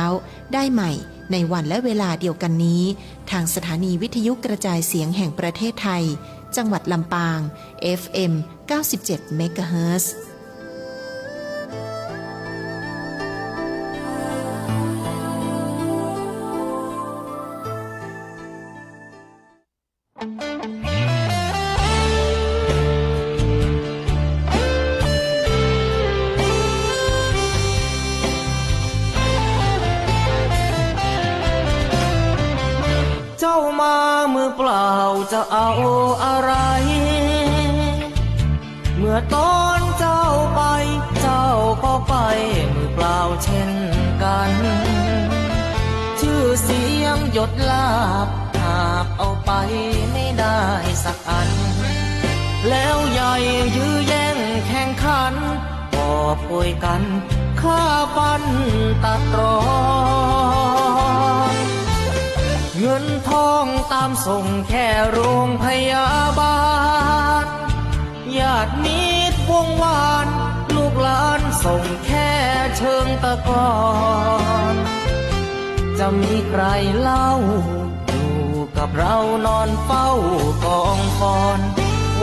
ได้ใหม่ในวันและเวลาเดียวกันนี้ทางสถานีวิทยุกระจายเสียงแห่งประเทศไทยจังหวัดลำปาง FM 97 เมกะเฮิรตซ์เจ้ามามือเปล่าจะเอาอะไร เมื่อตอนเจ้าไปเจ้าก็ไปมือเปล่าเช่นกัน ชื่อเสียงหยดลาบหากเอาไปไม่ได้สักอัน แล้วใหญ่ยื้อแย่งแข่งขันก็ป่วยกันฆ่าฟันตัดรอนเงินทองตามส่งแค่โรงพยาบาลญาติมิตรวงวานลูกหลานส่งแค่เชิงตะกอนจะมีใครเล่าอยู่กับเรานอนเฝ้ากองฟอน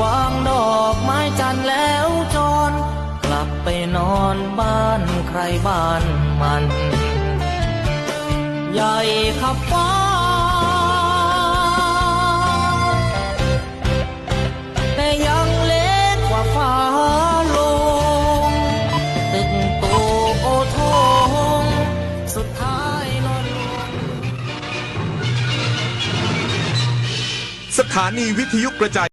วางดอกไม้จันทร์แล้วจรกลับไปนอนบ้านใครบ้านมันใหญ่ขับฟ้าแต่ยังเล็กกว่าฟ้าลงตึกโตโอทงสุดท้ายนอนลง สถานีวิทยุกระจาย